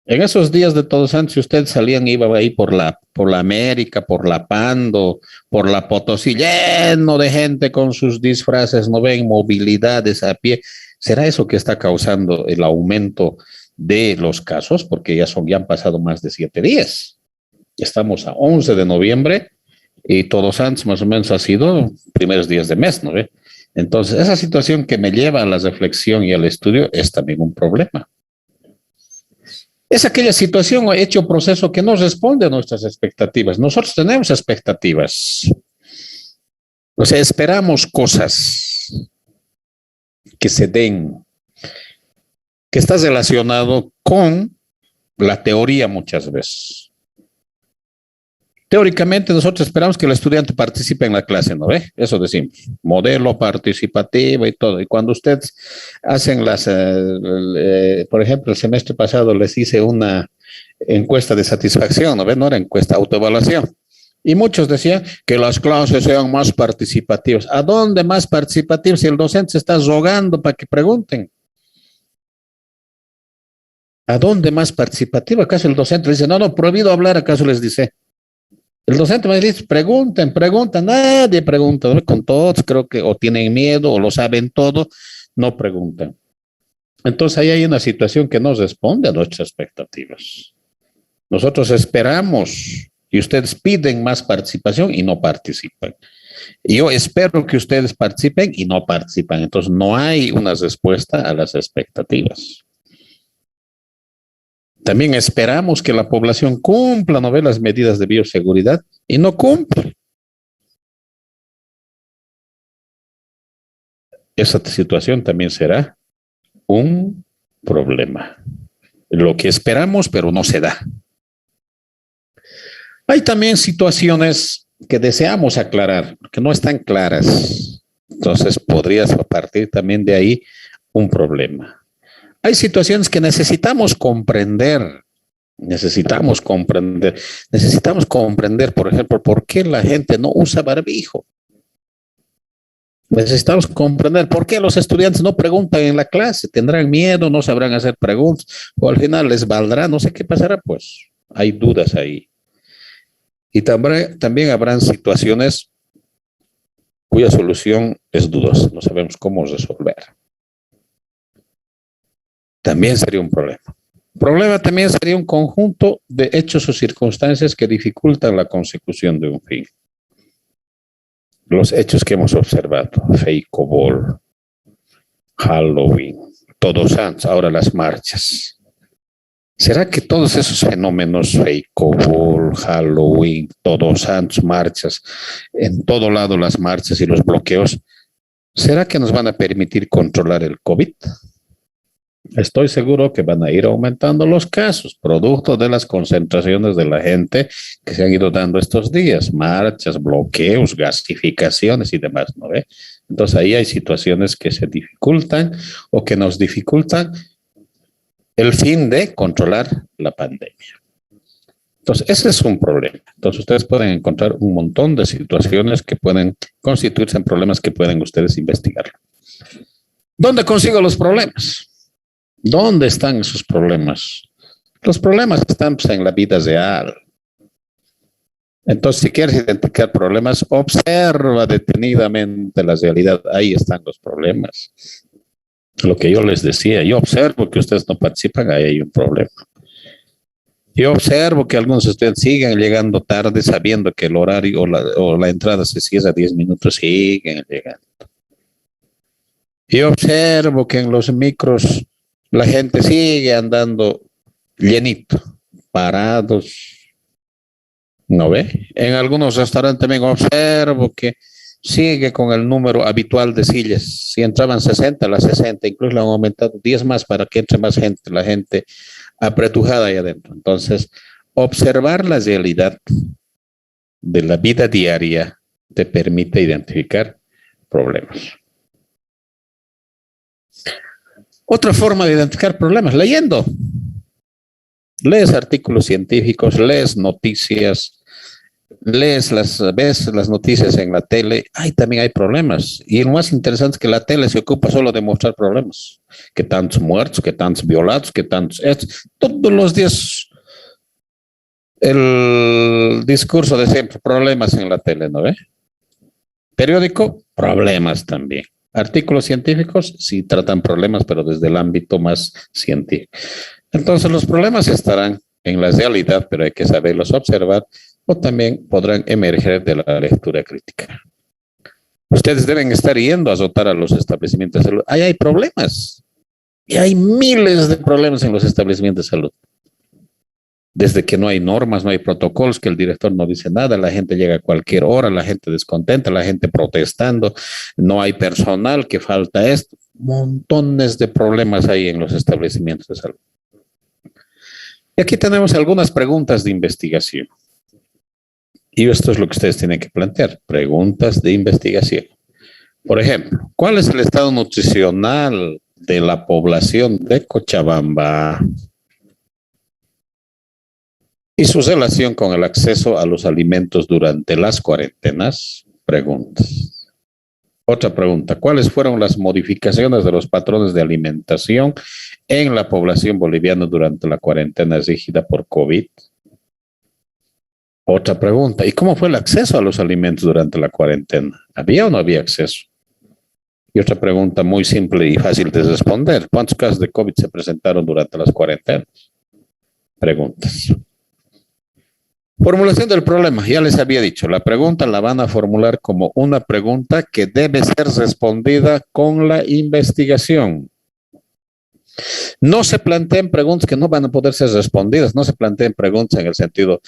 En esos días de Todos Santos, si ustedes salían, iba ahí por la América, por la Pando, por la Potosí, lleno de gente con sus disfraces, no ven movilidades a pie. ¿Será eso que está causando el aumento de los casos? Porque ya han pasado más de 7 días. Estamos a 11 de noviembre y Todos Santos más o menos ha sido primeros días de mes, ¿no ve? Entonces, esa situación que me lleva a la reflexión y al estudio es también un problema. Es aquella situación o hecho proceso que no responde a nuestras expectativas. Nosotros tenemos expectativas. O sea, esperamos cosas que se den, que está relacionado con la teoría muchas veces. Teóricamente nosotros esperamos que el estudiante participe en la clase, ¿no ve? Eso decimos, modelo participativo y todo. Y cuando ustedes hacen por ejemplo, el semestre pasado les hice una encuesta de satisfacción, ¿no ve? No era encuesta, autoevaluación. Y muchos decían que las clases sean más participativas. ¿A dónde más participativos? Si el docente se está rogando para que pregunten. ¿A dónde más participativo? ¿Acaso el docente le dice, no, prohibido hablar? ¿Acaso les dice? El docente me dice, pregunten, nadie pregunta, ¿no? Con todos creo que o tienen miedo o lo saben todo, no preguntan. Entonces ahí hay una situación que no responde a nuestras expectativas. Nosotros esperamos y ustedes piden más participación y no participan. Y yo espero que ustedes participen y no participan. Entonces no hay una respuesta a las expectativas. También esperamos que la población cumpla, ¿no ve?, las medidas de bioseguridad y no cumple. Esa situación también será un problema. Lo que esperamos, pero no se da. Hay también situaciones que deseamos aclarar, que no están claras. Entonces podría partir también de ahí un problema. Hay situaciones que necesitamos comprender, por ejemplo, por qué la gente no usa barbijo. Necesitamos comprender por qué los estudiantes no preguntan en la clase, tendrán miedo, no sabrán hacer preguntas, o al final les valdrá, no sé qué pasará, pues hay dudas ahí. Y también habrán situaciones cuya solución es dudosa, no sabemos cómo resolver. También sería un problema. Problema también sería un conjunto de hechos o circunstancias que dificultan la consecución de un fin. Los hechos que hemos observado, Feicobol, Halloween, Todos Santos, ahora las marchas. ¿Será que todos esos fenómenos, Feicobol, Halloween, Todos Santos, marchas, en todo lado las marchas y los bloqueos, ¿será que nos van a permitir controlar el COVID? Estoy seguro que van a ir aumentando los casos, producto de las concentraciones de la gente que se han ido dando estos días, marchas, bloqueos, gasificaciones y demás, ¿no ve? Entonces ahí hay situaciones que se dificultan o que nos dificultan el fin de controlar la pandemia. Entonces ese es un problema. Entonces ustedes pueden encontrar un montón de situaciones que pueden constituirse en problemas que pueden ustedes investigar. ¿Dónde consigo los problemas? ¿Dónde están esos problemas? Los problemas están pues, en la vida real. Entonces, si quieres identificar problemas, observa detenidamente la realidad. Ahí están los problemas. Lo que yo les decía, yo observo que ustedes no participan, ahí hay un problema. Yo observo que algunos estudiantes siguen llegando tarde sabiendo que el horario o la entrada se cierra 10 minutos, siguen llegando. Yo observo que en los micros la gente sigue andando llenito, parados, ¿no ve? En algunos restaurantes también observo que sigue con el número habitual de sillas. Si entraban 60, las 60, incluso le han aumentado 10 más para que entre más gente, la gente apretujada ahí adentro. Entonces, observar la realidad de la vida diaria te permite identificar problemas. Otra forma de identificar problemas, leyendo. Lees artículos científicos, lees noticias, ves las noticias en la tele. También hay problemas. Y lo más interesante es que la tele se ocupa solo de mostrar problemas. Que tantos muertos, que tantos violados, que tantos... Todos los días el discurso de siempre, problemas en la tele, ¿no ve? Periódico, problemas también. Artículos científicos sí tratan problemas, pero desde el ámbito más científico. Entonces los problemas estarán en la realidad, pero hay que saberlos observar o también podrán emerger de la lectura crítica. Ustedes deben estar yendo a azotar a los establecimientos de salud. Ahí hay problemas. Y hay miles de problemas en los establecimientos de salud. Desde que no hay normas, no hay protocolos, que el director no dice nada, la gente llega a cualquier hora, la gente descontenta, la gente protestando, no hay personal, que falta esto. Montones de problemas hay en los establecimientos de salud. Y aquí tenemos algunas preguntas de investigación. Y esto es lo que ustedes tienen que plantear, preguntas de investigación. Por ejemplo, ¿cuál es el estado nutricional de la población de Cochabamba y su relación con el acceso a los alimentos durante las cuarentenas? Preguntas. Otra pregunta, ¿cuáles fueron las modificaciones de los patrones de alimentación en la población boliviana durante la cuarentena rígida por COVID? Otra pregunta, ¿y cómo fue el acceso a los alimentos durante la cuarentena? ¿Había o no había acceso? Y otra pregunta muy simple y fácil de responder, ¿cuántos casos de COVID se presentaron durante las cuarentenas? Preguntas. Formulación del problema, ya les había dicho, la pregunta la van a formular como una pregunta que debe ser respondida con la investigación. No se planteen preguntas que no van a poder ser respondidas, no se planteen preguntas en el sentido,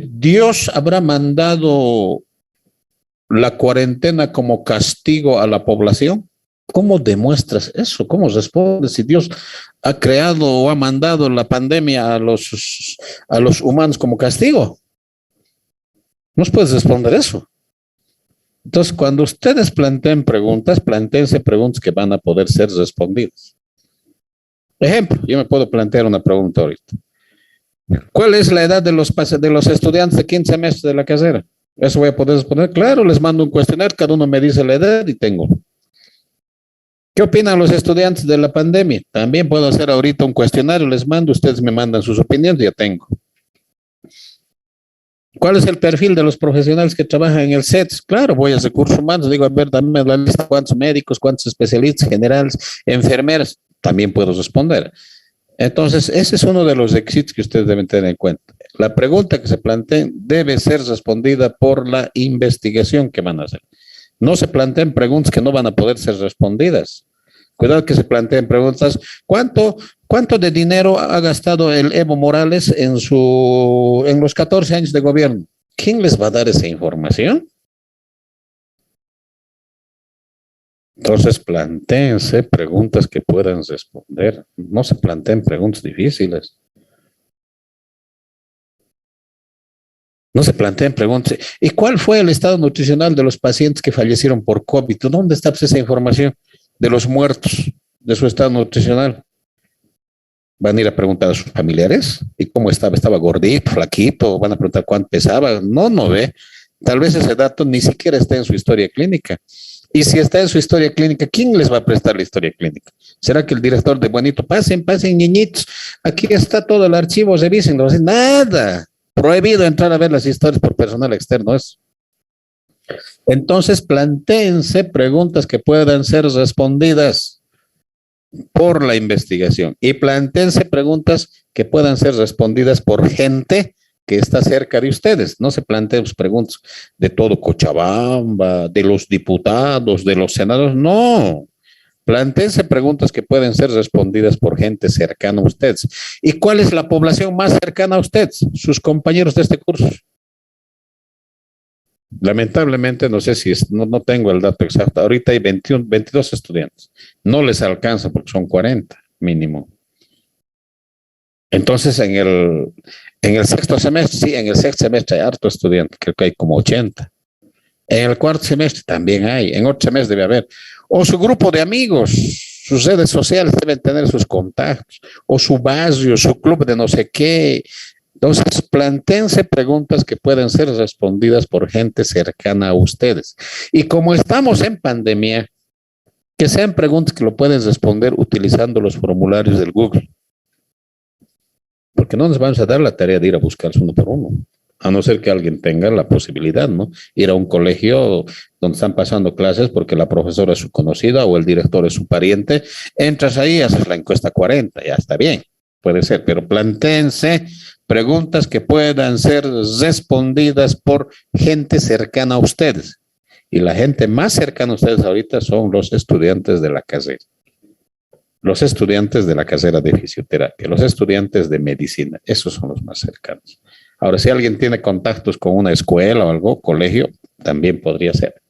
¿Dios habrá mandado la cuarentena como castigo a la población? ¿Cómo demuestras eso? ¿Cómo respondes si Dios ha creado o ha mandado la pandemia a los humanos como castigo? No puedes responder eso. Entonces, cuando ustedes planteen preguntas, planteense preguntas que van a poder ser respondidas. Ejemplo, yo me puedo plantear una pregunta ahorita. ¿Cuál es la edad de los estudiantes de quinto semestre de la carrera? Eso voy a poder responder. Claro, les mando un cuestionario, cada uno me dice la edad y tengo. ¿Qué opinan los estudiantes de la pandemia? También puedo hacer ahorita un cuestionario, les mando, ustedes me mandan sus opiniones, ya tengo. ¿Cuál es el perfil de los profesionales que trabajan en el SETS? Claro, voy a recursos humanos, digo, a ver, dame la lista, cuántos médicos, cuántos especialistas, generales, enfermeras, también puedo responder. Entonces, ese es uno de los requisitos que ustedes deben tener en cuenta. La pregunta que se planteen debe ser respondida por la investigación que van a hacer. No se planteen preguntas que no van a poder ser respondidas. Cuidado que se planteen preguntas. ¿Cuánto de dinero ha gastado el Evo Morales en los 14 años de gobierno? ¿Quién les va a dar esa información? Entonces, plantéense preguntas que puedan responder. No se planteen preguntas difíciles. No se planteen preguntas. ¿Y cuál fue el estado nutricional de los pacientes que fallecieron por COVID? ¿Dónde está esa información de los muertos, de su estado nutricional? ¿Van a ir a preguntar a sus familiares? ¿Y cómo estaba? ¿Estaba gordito, flaquito? ¿Van a preguntar cuánto pesaba? No ve. Tal vez ese dato ni siquiera está en su historia clínica. Y si está en su historia clínica, ¿quién les va a prestar la historia clínica? ¿Será que el director de Bonito, pasen, niñitos, aquí está todo el archivo, revísenlo? Nada. Prohibido entrar a ver las historias por personal externo, eso. Entonces, plantéense preguntas que puedan ser respondidas por la investigación y plantéense preguntas que puedan ser respondidas por gente que está cerca de ustedes. No se planteen preguntas de todo Cochabamba, de los diputados, de los senadores. No. Plantéense preguntas que pueden ser respondidas por gente cercana a ustedes. ¿Y cuál es la población más cercana a ustedes? Sus compañeros de este curso. Lamentablemente, no sé si no tengo el dato exacto. Ahorita hay 22 estudiantes. No les alcanza porque son 40 mínimo. Entonces, en el sexto semestre, sí, en el sexto semestre hay harto estudiante, creo que hay como 80. En el cuarto semestre también hay, en otro semestre debe haber. O su grupo de amigos, sus redes sociales deben tener sus contactos, o su barrio, su club de no sé qué. Entonces, plantéense preguntas que pueden ser respondidas por gente cercana a ustedes. Y como estamos en pandemia, que sean preguntas que lo pueden responder utilizando los formularios del Google. Porque no nos vamos a dar la tarea de ir a buscarse uno por uno, a no ser que alguien tenga la posibilidad, ¿no? Ir a un colegio donde están pasando clases porque la profesora es su conocida o el director es su pariente, entras ahí, haces la encuesta 40, ya está bien, puede ser, pero plantéense preguntas que puedan ser respondidas por gente cercana a ustedes. Y la gente más cercana a ustedes ahorita son los estudiantes de la carrera. Los estudiantes de la carrera de fisioterapia, los estudiantes de medicina, esos son los más cercanos. Ahora, si alguien tiene contactos con una escuela o algo, colegio, también podría ser.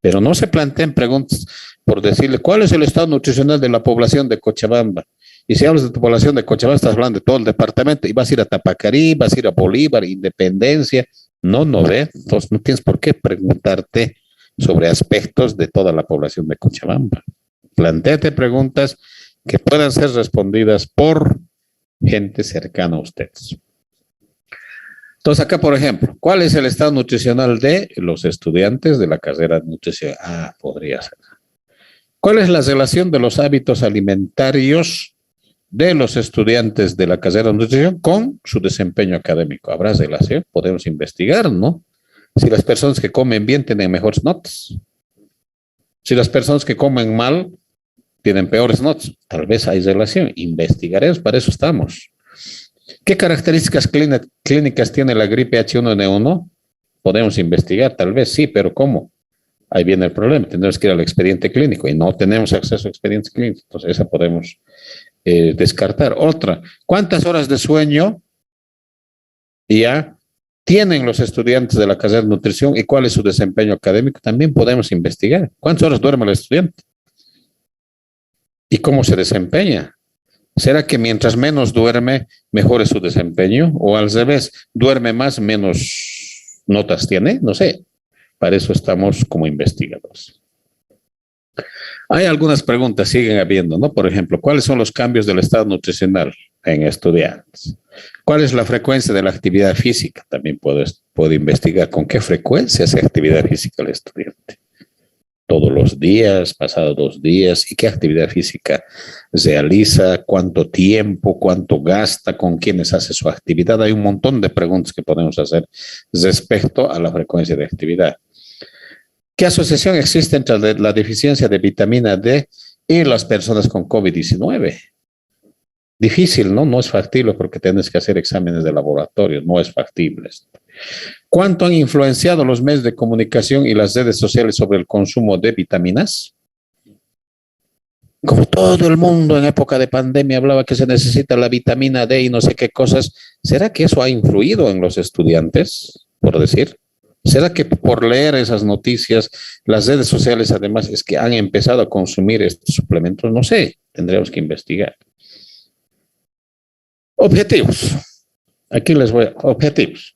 Pero no se planteen preguntas por decirle, ¿cuál es el estado nutricional de la población de Cochabamba? Y si hablas de tu población de Cochabamba, estás hablando de todo el departamento y vas a ir a Tapacarí, vas a ir a Bolívar, Independencia. No ve. Entonces no tienes por qué preguntarte sobre aspectos de toda la población de Cochabamba. Plantéate preguntas que puedan ser respondidas por gente cercana a ustedes. Entonces acá, por ejemplo, ¿cuál es el estado nutricional de los estudiantes de la carrera de nutrición? Podría ser. ¿Cuál es la relación de los hábitos alimentarios de los estudiantes de la carrera de nutrición con su desempeño académico? ¿Habrá relación? Podemos investigar, ¿no? Si las personas que comen bien tienen mejores notas. Si las personas que comen mal tienen peores notas, tal vez hay relación. Investigaremos, para eso estamos. ¿Qué características clínicas tiene la gripe H1N1? Podemos investigar, tal vez sí, pero ¿cómo? Ahí viene el problema, tendremos que ir al expediente clínico y no tenemos acceso a expedientes clínicos, entonces esa podemos descartar. Otra, ¿cuántas horas de sueño ya tienen los estudiantes de la carrera de nutrición y cuál es su desempeño académico? También podemos investigar. ¿Cuántas horas duerme el estudiante? ¿Y cómo se desempeña? ¿Será que mientras menos duerme, mejor es su desempeño? ¿O al revés, duerme más, menos notas tiene? No sé. Para eso estamos como investigadores. Hay algunas preguntas, siguen habiendo, ¿no? Por ejemplo, ¿cuáles son los cambios del estado nutricional en estudiantes? ¿Cuál es la frecuencia de la actividad física? También puedo investigar con qué frecuencia hace actividad física el estudiante. Todos los días, pasados 2 días, y qué actividad física realiza, cuánto tiempo, cuánto gasta, con quiénes hace su actividad. Hay un montón de preguntas que podemos hacer respecto a la frecuencia de actividad. ¿Qué asociación existe entre la deficiencia de vitamina D y las personas con COVID-19? Difícil, ¿no? No es factible porque tienes que hacer exámenes de laboratorio, no es factible esto. ¿Cuánto han influenciado los medios de comunicación y las redes sociales sobre el consumo de vitaminas? Como todo el mundo en época de pandemia hablaba que se necesita la vitamina D y no sé qué cosas, ¿será que eso ha influido en los estudiantes, por decir? ¿Será que por leer esas noticias, las redes sociales además es que han empezado a consumir estos suplementos? No sé, tendríamos que investigar. Objetivos. Aquí les voy a... Objetivos.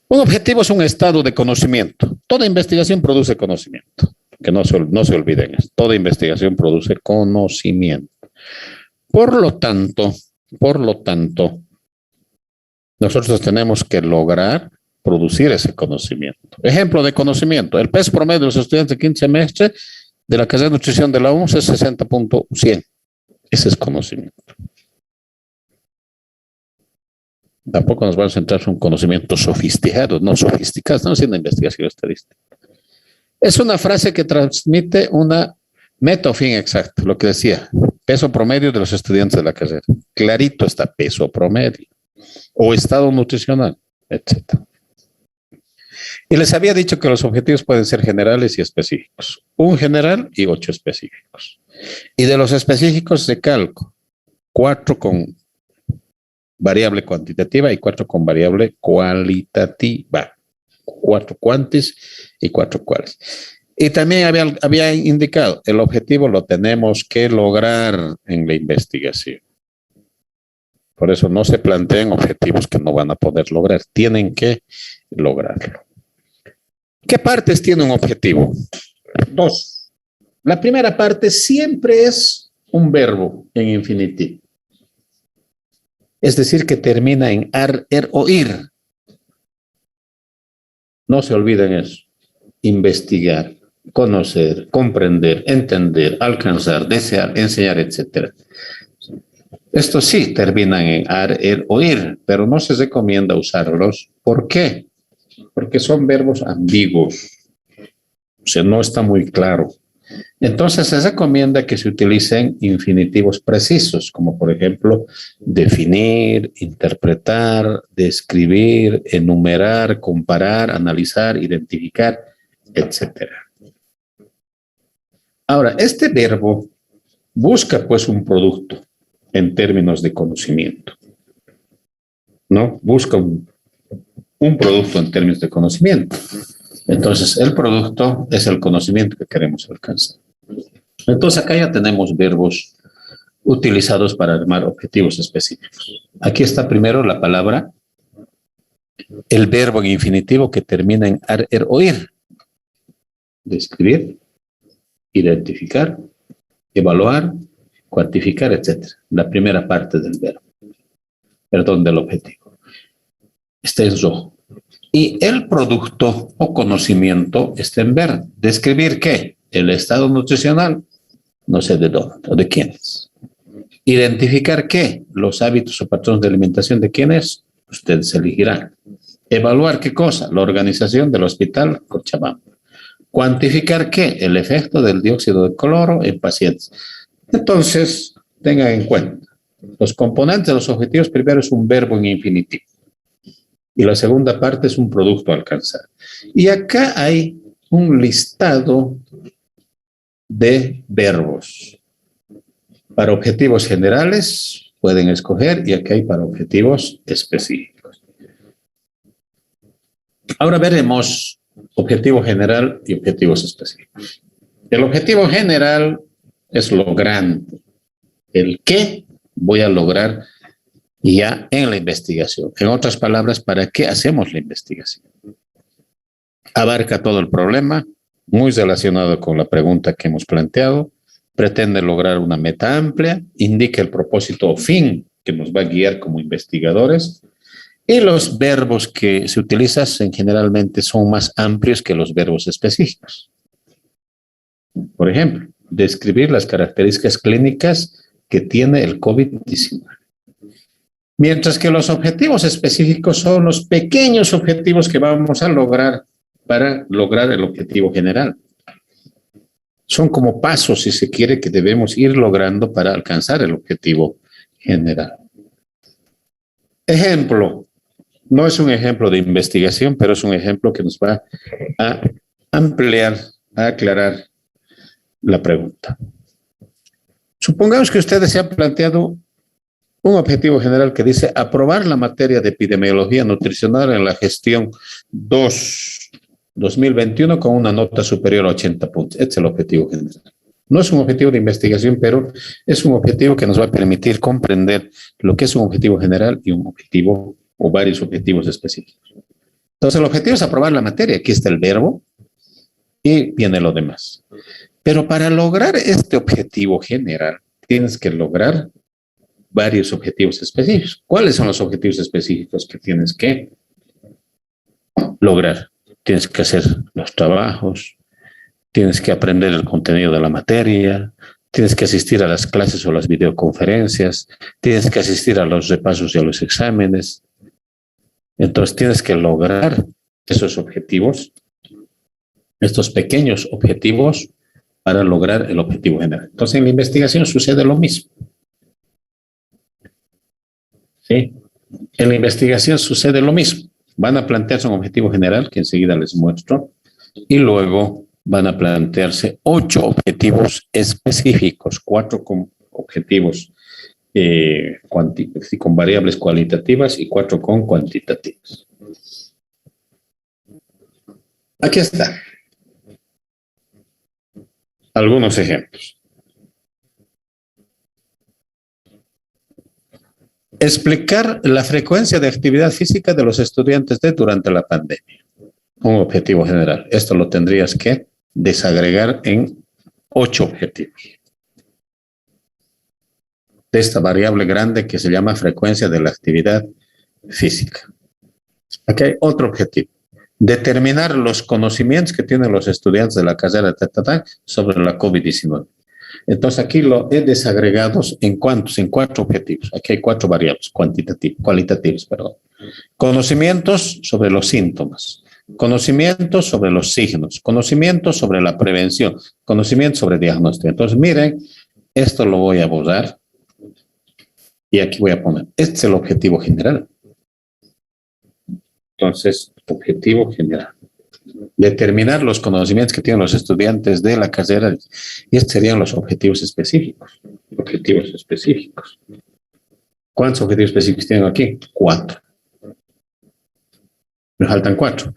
Un objetivo es un estado de conocimiento. Toda investigación produce conocimiento. Que no se olviden eso. Toda investigación produce conocimiento. Por lo tanto, nosotros tenemos que lograr producir ese conocimiento. Ejemplo de conocimiento. El peso promedio de los estudiantes de quinto semestre de la carrera de nutrición de la UNS es 60.100. Ese es conocimiento. Tampoco nos vamos a centrar en un conocimiento sofisticado, no sofisticado, estamos haciendo investigación estadística. Es una frase que transmite una meta o fin exacto, lo que decía, peso promedio de los estudiantes de la carrera. Clarito está, peso promedio, o estado nutricional, etc. Y les había dicho que los objetivos pueden ser generales y específicos. Un general y 8 específicos. Y de los específicos recalco, 4 con variable cuantitativa y 4 con variable cualitativa. 4 cuantis y 4 cuales. Y también había indicado, el objetivo lo tenemos que lograr en la investigación. Por eso no se planteen objetivos que no van a poder lograr, tienen que lograrlo. ¿Qué partes tiene un objetivo? 2. La primera parte siempre es un verbo en infinitivo. Es decir, que termina en ar, er o ir. No se olviden eso. Investigar, conocer, comprender, entender, alcanzar, desear, enseñar, etc. Esto sí terminan en ar, er o ir, pero no se recomienda usarlos. ¿Por qué? Porque son verbos ambiguos. O sea, no está muy claro. Entonces se recomienda que se utilicen infinitivos precisos, como por ejemplo definir, interpretar, describir, enumerar, comparar, analizar, identificar, etc. Ahora, este verbo busca pues un producto en términos de conocimiento, ¿no? Busca un producto en términos de conocimiento. Entonces, el producto es el conocimiento que queremos alcanzar. Entonces, acá ya tenemos verbos utilizados para armar objetivos específicos. Aquí está primero la palabra, el verbo en infinitivo que termina en ar, er o ir. Describir, identificar, evaluar, cuantificar, etc. La primera parte del verbo. Perdón, del objetivo. Está en rojo. Y el producto o conocimiento está en verde. ¿Describir qué? El estado nutricional, no sé de dónde o de quiénes. ¿Identificar qué? Los hábitos o patrones de alimentación de quiénes, ustedes elegirán. ¿Evaluar qué cosa? La organización del hospital Cochabamba. ¿Cuantificar qué? El efecto del dióxido de cloro en pacientes. Entonces, tengan en cuenta, los componentes de los objetivos primero es un verbo en infinitivo. Y la segunda parte es un producto a alcanzar. Y acá hay un listado de verbos. Para objetivos generales pueden escoger y aquí hay para objetivos específicos. Ahora veremos objetivo general y objetivos específicos. El objetivo general es lo grande. El qué voy a lograr ya en la investigación. En otras palabras, ¿para qué hacemos la investigación? Abarca todo el problema, muy relacionado con la pregunta que hemos planteado, pretende lograr una meta amplia, indica el propósito o fin que nos va a guiar como investigadores, y los verbos que se utilizan generalmente son más amplios que los verbos específicos. Por ejemplo, describir las características clínicas que tiene el COVID-19. Mientras que los objetivos específicos son los pequeños objetivos que vamos a lograr para lograr el objetivo general. Son como pasos, si se quiere, que debemos ir logrando para alcanzar el objetivo general. Ejemplo, no es un ejemplo de investigación, pero es un ejemplo que nos va a ampliar, a aclarar la pregunta. Supongamos que ustedes se han planteado un objetivo general que dice aprobar la materia de epidemiología nutricional en la gestión 2021 con una nota superior a 80 puntos. Este es el objetivo general. No es un objetivo de investigación, pero es un objetivo que nos va a permitir comprender lo que es un objetivo general y un objetivo o varios objetivos específicos. Entonces, el objetivo es aprobar la materia. Aquí está el verbo y viene lo demás. Pero para lograr este objetivo general, tienes que lograr varios objetivos específicos. ¿Cuáles son los objetivos específicos que tienes que lograr? Tienes que hacer los trabajos, tienes que aprender el contenido de la materia, tienes que asistir a las clases o las videoconferencias, tienes que asistir a los repasos y a los exámenes. Entonces tienes que lograr esos objetivos, estos pequeños objetivos para lograr el objetivo general. Entonces en la investigación sucede lo mismo. ¿Sí? En la investigación sucede lo mismo. Van a plantearse un objetivo general que enseguida les muestro y luego van a plantearse 8 objetivos específicos, 4 con objetivos con variables cualitativas y 4 con cuantitativas. Aquí está. Algunos ejemplos. Explicar la frecuencia de actividad física de los estudiantes durante la pandemia. Un objetivo general. Esto lo tendrías que desagregar en 8 objetivos. De esta variable grande que se llama frecuencia de la actividad física. Aquí hay otro objetivo. Determinar los conocimientos que tienen los estudiantes de la carrera sobre la COVID-19. Entonces aquí lo he desagregado en cuántos, en 4 objetivos. Aquí hay 4 variables cualitativas. Conocimientos sobre los síntomas, conocimientos sobre los signos, conocimientos sobre la prevención, conocimientos sobre diagnóstico. Entonces miren, esto lo voy a borrar y aquí voy a poner, este es el objetivo general. Entonces, objetivo general. Determinar los conocimientos que tienen los estudiantes de la carrera y estos serían los objetivos específicos. Objetivos específicos. ¿Cuántos objetivos específicos tienen aquí? 4. Me faltan 4.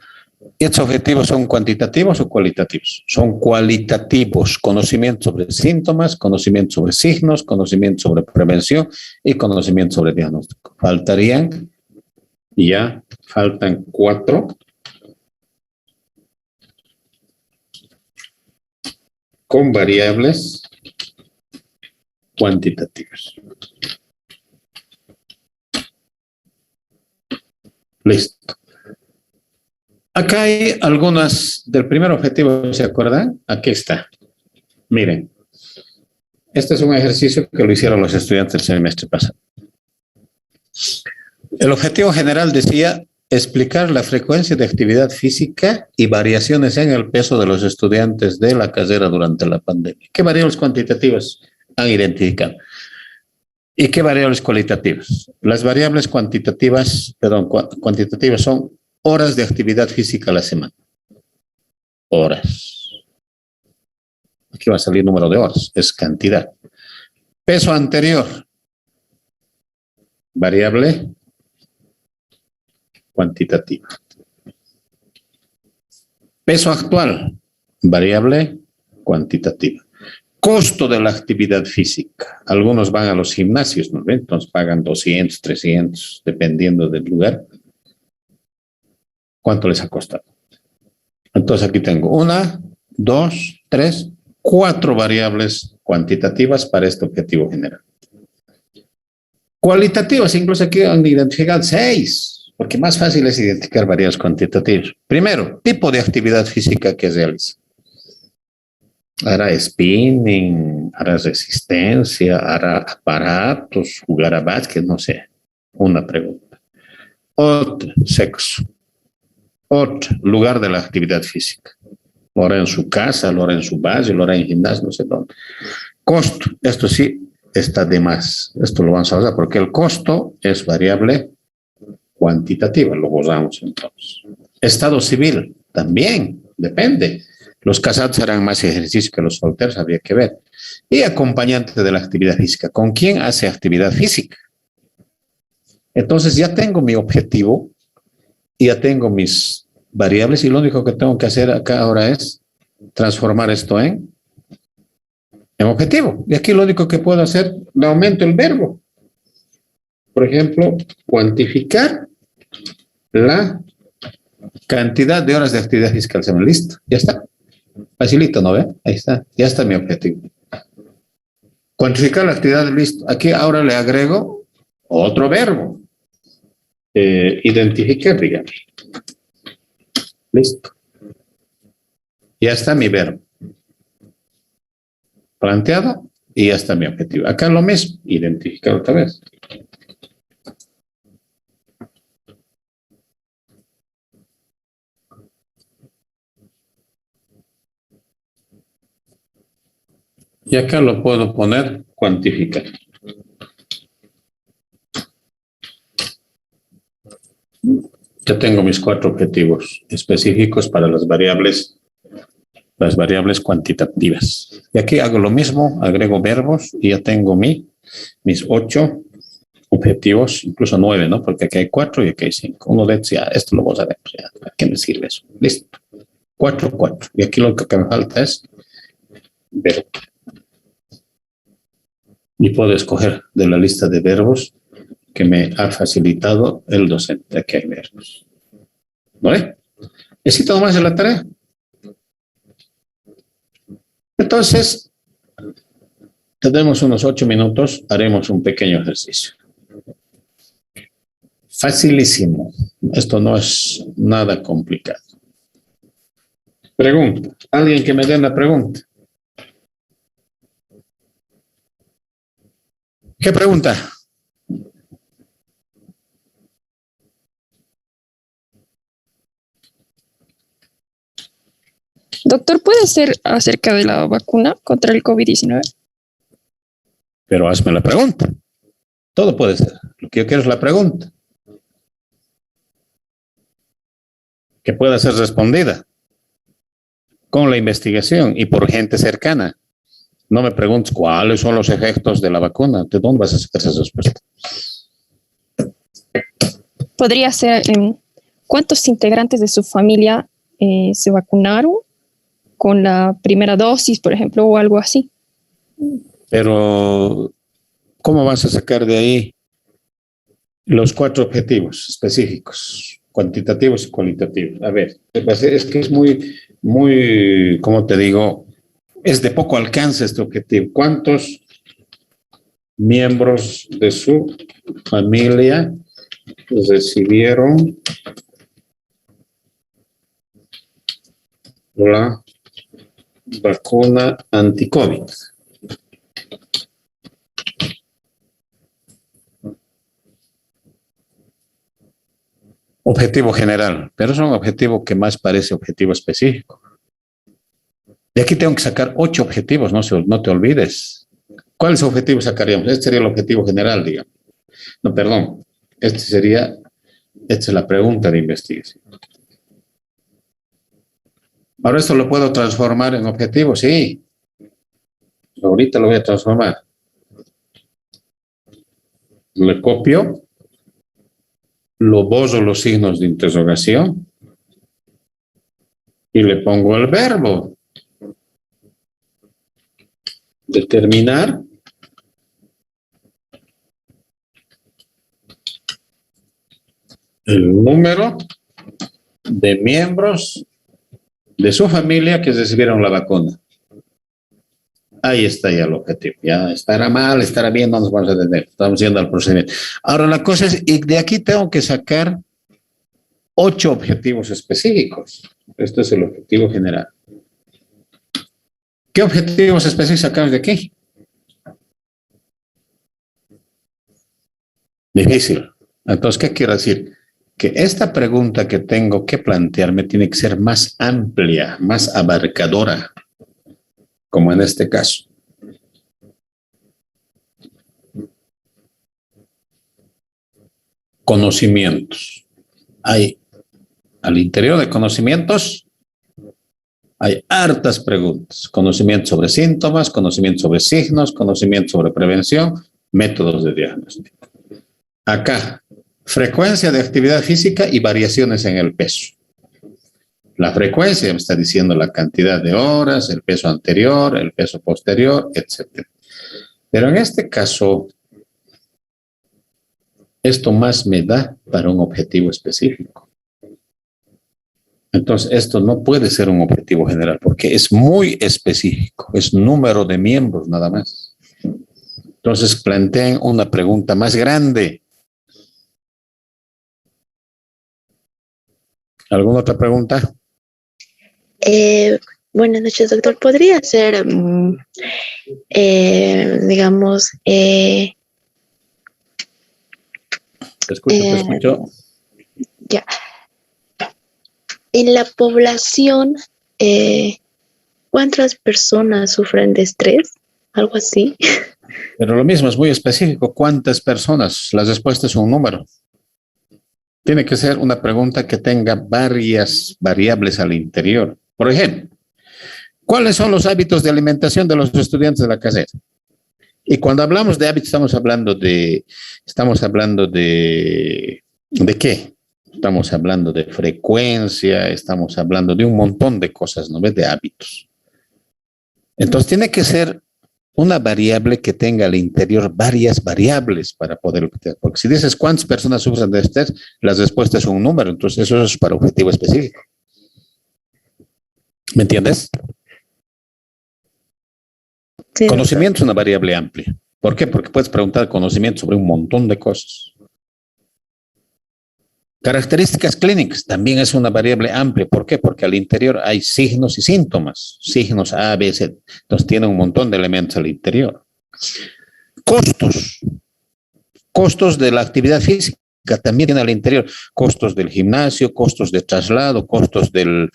¿Y estos objetivos son cuantitativos o cualitativos? Son cualitativos, conocimiento sobre síntomas, conocimiento sobre signos, conocimiento sobre prevención y conocimiento sobre diagnóstico. Faltarían, ya faltan 4. Con variables cuantitativas. Listo. Acá hay algunas del primer objetivo, ¿se acuerdan? Aquí está. Miren, este es un ejercicio que lo hicieron los estudiantes el semestre pasado. El objetivo general decía explicar la frecuencia de actividad física y variaciones en el peso de los estudiantes de la carrera durante la pandemia. ¿Qué variables cuantitativas han identificado? ¿Y qué variables cualitativas? Las variables cuantitativas son horas de actividad física a la semana. Horas. Aquí va a salir número de horas, es cantidad. Peso anterior. Variable cuantitativa. Peso actual. Variable cuantitativa. Costo de la actividad física. Algunos van a los gimnasios, ¿no ven? Entonces pagan 200, 300, dependiendo del lugar. ¿Cuánto les ha costado? Entonces aquí tengo 1, 2, 3, 4 variables cuantitativas para este objetivo general. Cualitativas, incluso aquí han identificado 6, porque más fácil es identificar variables cuantitativas. Primero, tipo de actividad física que realiza. Hará spinning, hará resistencia, hará aparatos, jugará básquet, no sé. Una pregunta. Otra, sexo. Otro, lugar de la actividad física. Lo hará en su casa, lo hará en su base, lo hará en gimnasio, no sé dónde. Costo, esto sí está de más. Esto lo vamos a usar porque el costo es variable cuantitativa, lo usamos entonces. Estado civil, también, depende. Los casados harán más ejercicio que los solteros, habría que ver. Y acompañante de la actividad física. ¿Con quién hace actividad física? Entonces ya tengo mi objetivo, ya tengo mis variables y lo único que tengo que hacer acá ahora es transformar esto en objetivo. Y aquí lo único que puedo hacer, le aumento el verbo. Por ejemplo, cuantificar la cantidad de horas de actividad física al semana. Listo, ya está. Facilito, ¿no ve? Ahí está, ya está mi objetivo. Cuantificar la actividad, listo. Aquí ahora le agrego otro verbo. Identificar, digamos. Listo. Ya está mi verbo. Planteado y ya está mi objetivo. Acá lo mismo, identificar otra vez. Y acá lo puedo poner cuantificar. Ya tengo mis 4 objetivos específicos para las variables cuantitativas. Y aquí hago lo mismo, agrego verbos y ya tengo mis 8 objetivos, incluso 9, ¿no? Porque aquí hay 4 y aquí hay 5. Uno de estos, ya, esto lo voy a ver. ¿A qué me sirve eso? Listo. 4. Y aquí lo que me falta es verbo. Y puedo escoger de la lista de verbos que me ha facilitado el docente. Aquí hay verbos. ¿Vale? ¿Necesito más de la tarea? Entonces, tenemos unos 8 minutos, haremos un pequeño ejercicio. Facilísimo. Esto no es nada complicado. Pregunta. ¿Alguien que me dé la pregunta? ¿Qué pregunta? Doctor, ¿puede ser acerca de la vacuna contra el COVID-19? Pero hazme la pregunta. Todo puede ser. Lo que yo quiero es la pregunta. Que pueda ser respondida con la investigación y por gente cercana. No me preguntes cuáles son los efectos de la vacuna. ¿De dónde vas a sacar esa respuesta? Podría ser ¿cuántos integrantes de su familia se vacunaron con la primera dosis, por ejemplo, o algo así? Pero, ¿cómo vas a sacar de ahí los 4 objetivos específicos, cuantitativos y cualitativos? A ver, es que es muy, ¿cómo te digo? Es de poco alcance este objetivo. ¿Cuántos miembros de su familia recibieron la vacuna anti-COVID? Objetivo general, pero es un objetivo que más parece objetivo específico. De aquí tengo que sacar 8 objetivos, no te olvides. ¿Cuáles objetivos sacaríamos? Este sería el objetivo general, digamos. No, perdón. Esta es la pregunta de investigación. Ahora esto lo puedo transformar en objetivo, sí. Ahorita lo voy a transformar. Le copio, lo borro los signos de interrogación y le pongo el verbo. Determinar el número de miembros de su familia que recibieron la vacuna. Ahí está ya el objetivo. Ya estará mal, estará bien, no nos vamos a detener. Estamos yendo al procedimiento. Ahora la cosa es, y de aquí tengo que sacar 8 objetivos específicos. Este es el objetivo general. ¿Qué objetivos específicos sacamos de aquí? Difícil. Entonces, ¿qué quiero decir? Que esta pregunta que tengo que plantearme tiene que ser más amplia, más abarcadora, como en este caso. Conocimientos. Al interior de conocimientos, hay hartas preguntas. Conocimiento sobre síntomas, conocimiento sobre signos, conocimiento sobre prevención, métodos de diagnóstico. Acá, frecuencia de actividad física y variaciones en el peso. La frecuencia me está diciendo la cantidad de horas, el peso anterior, el peso posterior, etc. Pero en este caso, esto más me da para un objetivo específico. Entonces, esto no puede ser un objetivo general porque es muy específico, es número de miembros nada más. Entonces, planteen una pregunta más grande. ¿Alguna otra pregunta? Buenas noches, doctor. ¿Podría ser, digamos, Te escucho. Ya, en la población, ¿cuántas personas sufren de estrés? Algo así. Pero lo mismo, es muy específico. ¿Cuántas personas? La respuesta es un número. Tiene que ser una pregunta que tenga varias variables al interior. Por ejemplo, ¿cuáles son los hábitos de alimentación de los estudiantes de la carrera? Y cuando hablamos de hábitos, estamos hablando de qué? Estamos hablando de frecuencia, estamos hablando de un montón de cosas, ¿no ves? De hábitos. Entonces tiene que ser una variable que tenga al interior varias variables para poder obtener. Porque si dices cuántas personas sufren de estrés, la respuesta es un número. Entonces eso es para objetivo específico. ¿Me entiendes? Sí, Conocimiento es una variable amplia. ¿Por qué? Porque puedes preguntar conocimiento sobre un montón de cosas. Características clínicas también es una variable amplia. ¿Por qué? Porque al interior hay signos y síntomas. Signos A, B, C. Entonces tiene un montón de elementos al interior. Costos. Costos de la actividad física también tiene al interior. Costos del gimnasio, costos de traslado, costos del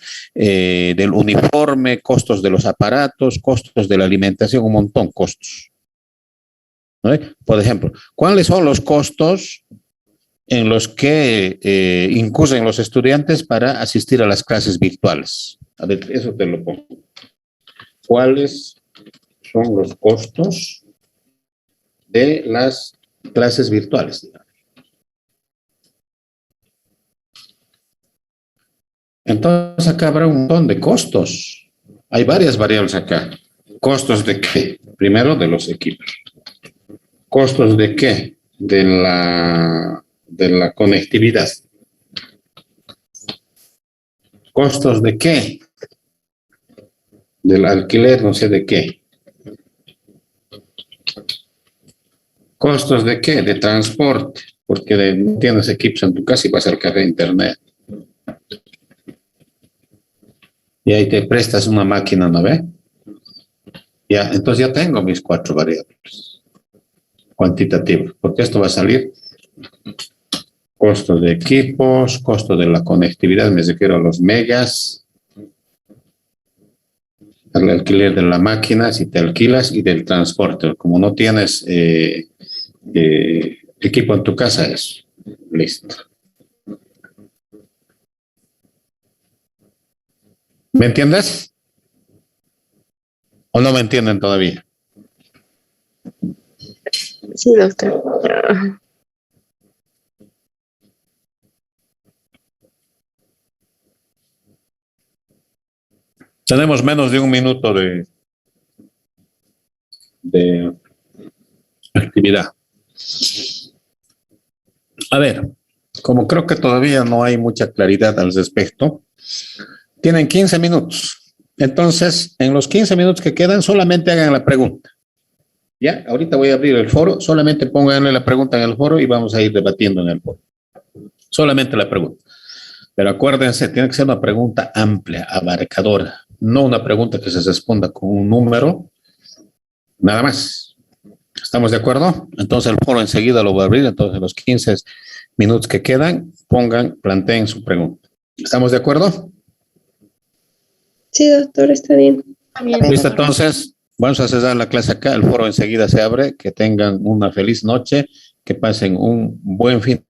uniforme, costos de los aparatos, costos de la alimentación, un montón de costos. ¿No? Por ejemplo, ¿cuáles son los costos en los que incurren los estudiantes para asistir a las clases virtuales? A ver, eso te lo pongo. ¿Cuáles son los costos de las clases virtuales? Entonces acá habrá un montón de costos. Hay varias variables acá. ¿Costos de qué? Primero de los equipos. ¿Costos de qué? De la conectividad. ¿Costos de qué? Del alquiler, no sé de qué. ¿Costos de qué? De transporte, porque no tienes equipos en tu casa y vas al café de internet. Y ahí te prestas una máquina, ¿no ve? Ya, entonces ya tengo mis 4 variables cuantitativas, porque esto va a salir costo de equipos, costo de la conectividad, me refiero a los megas, al alquiler de la máquina, si te alquilas, y del transporte. Como no tienes equipo en tu casa, es listo. ¿Me entiendes? ¿O no me entienden todavía? Sí, doctor. Tenemos menos de un minuto de actividad. A ver, como creo que todavía no hay mucha claridad al respecto, tienen 15 minutos. Entonces, en los 15 minutos que quedan, solamente hagan la pregunta. Ya, ahorita voy a abrir el foro, solamente pónganle la pregunta en el foro y vamos a ir debatiendo en el foro. Solamente la pregunta. Pero acuérdense, tiene que ser una pregunta amplia, abarcadora, no una pregunta que se responda con un número, nada más. ¿Estamos de acuerdo? Entonces el foro enseguida lo voy a abrir, entonces los 15 minutos que quedan, planteen su pregunta. ¿Estamos de acuerdo? Sí, doctor, está bien. Listo, entonces vamos a cesar la clase acá, el foro enseguida se abre, que tengan una feliz noche, que pasen un buen fin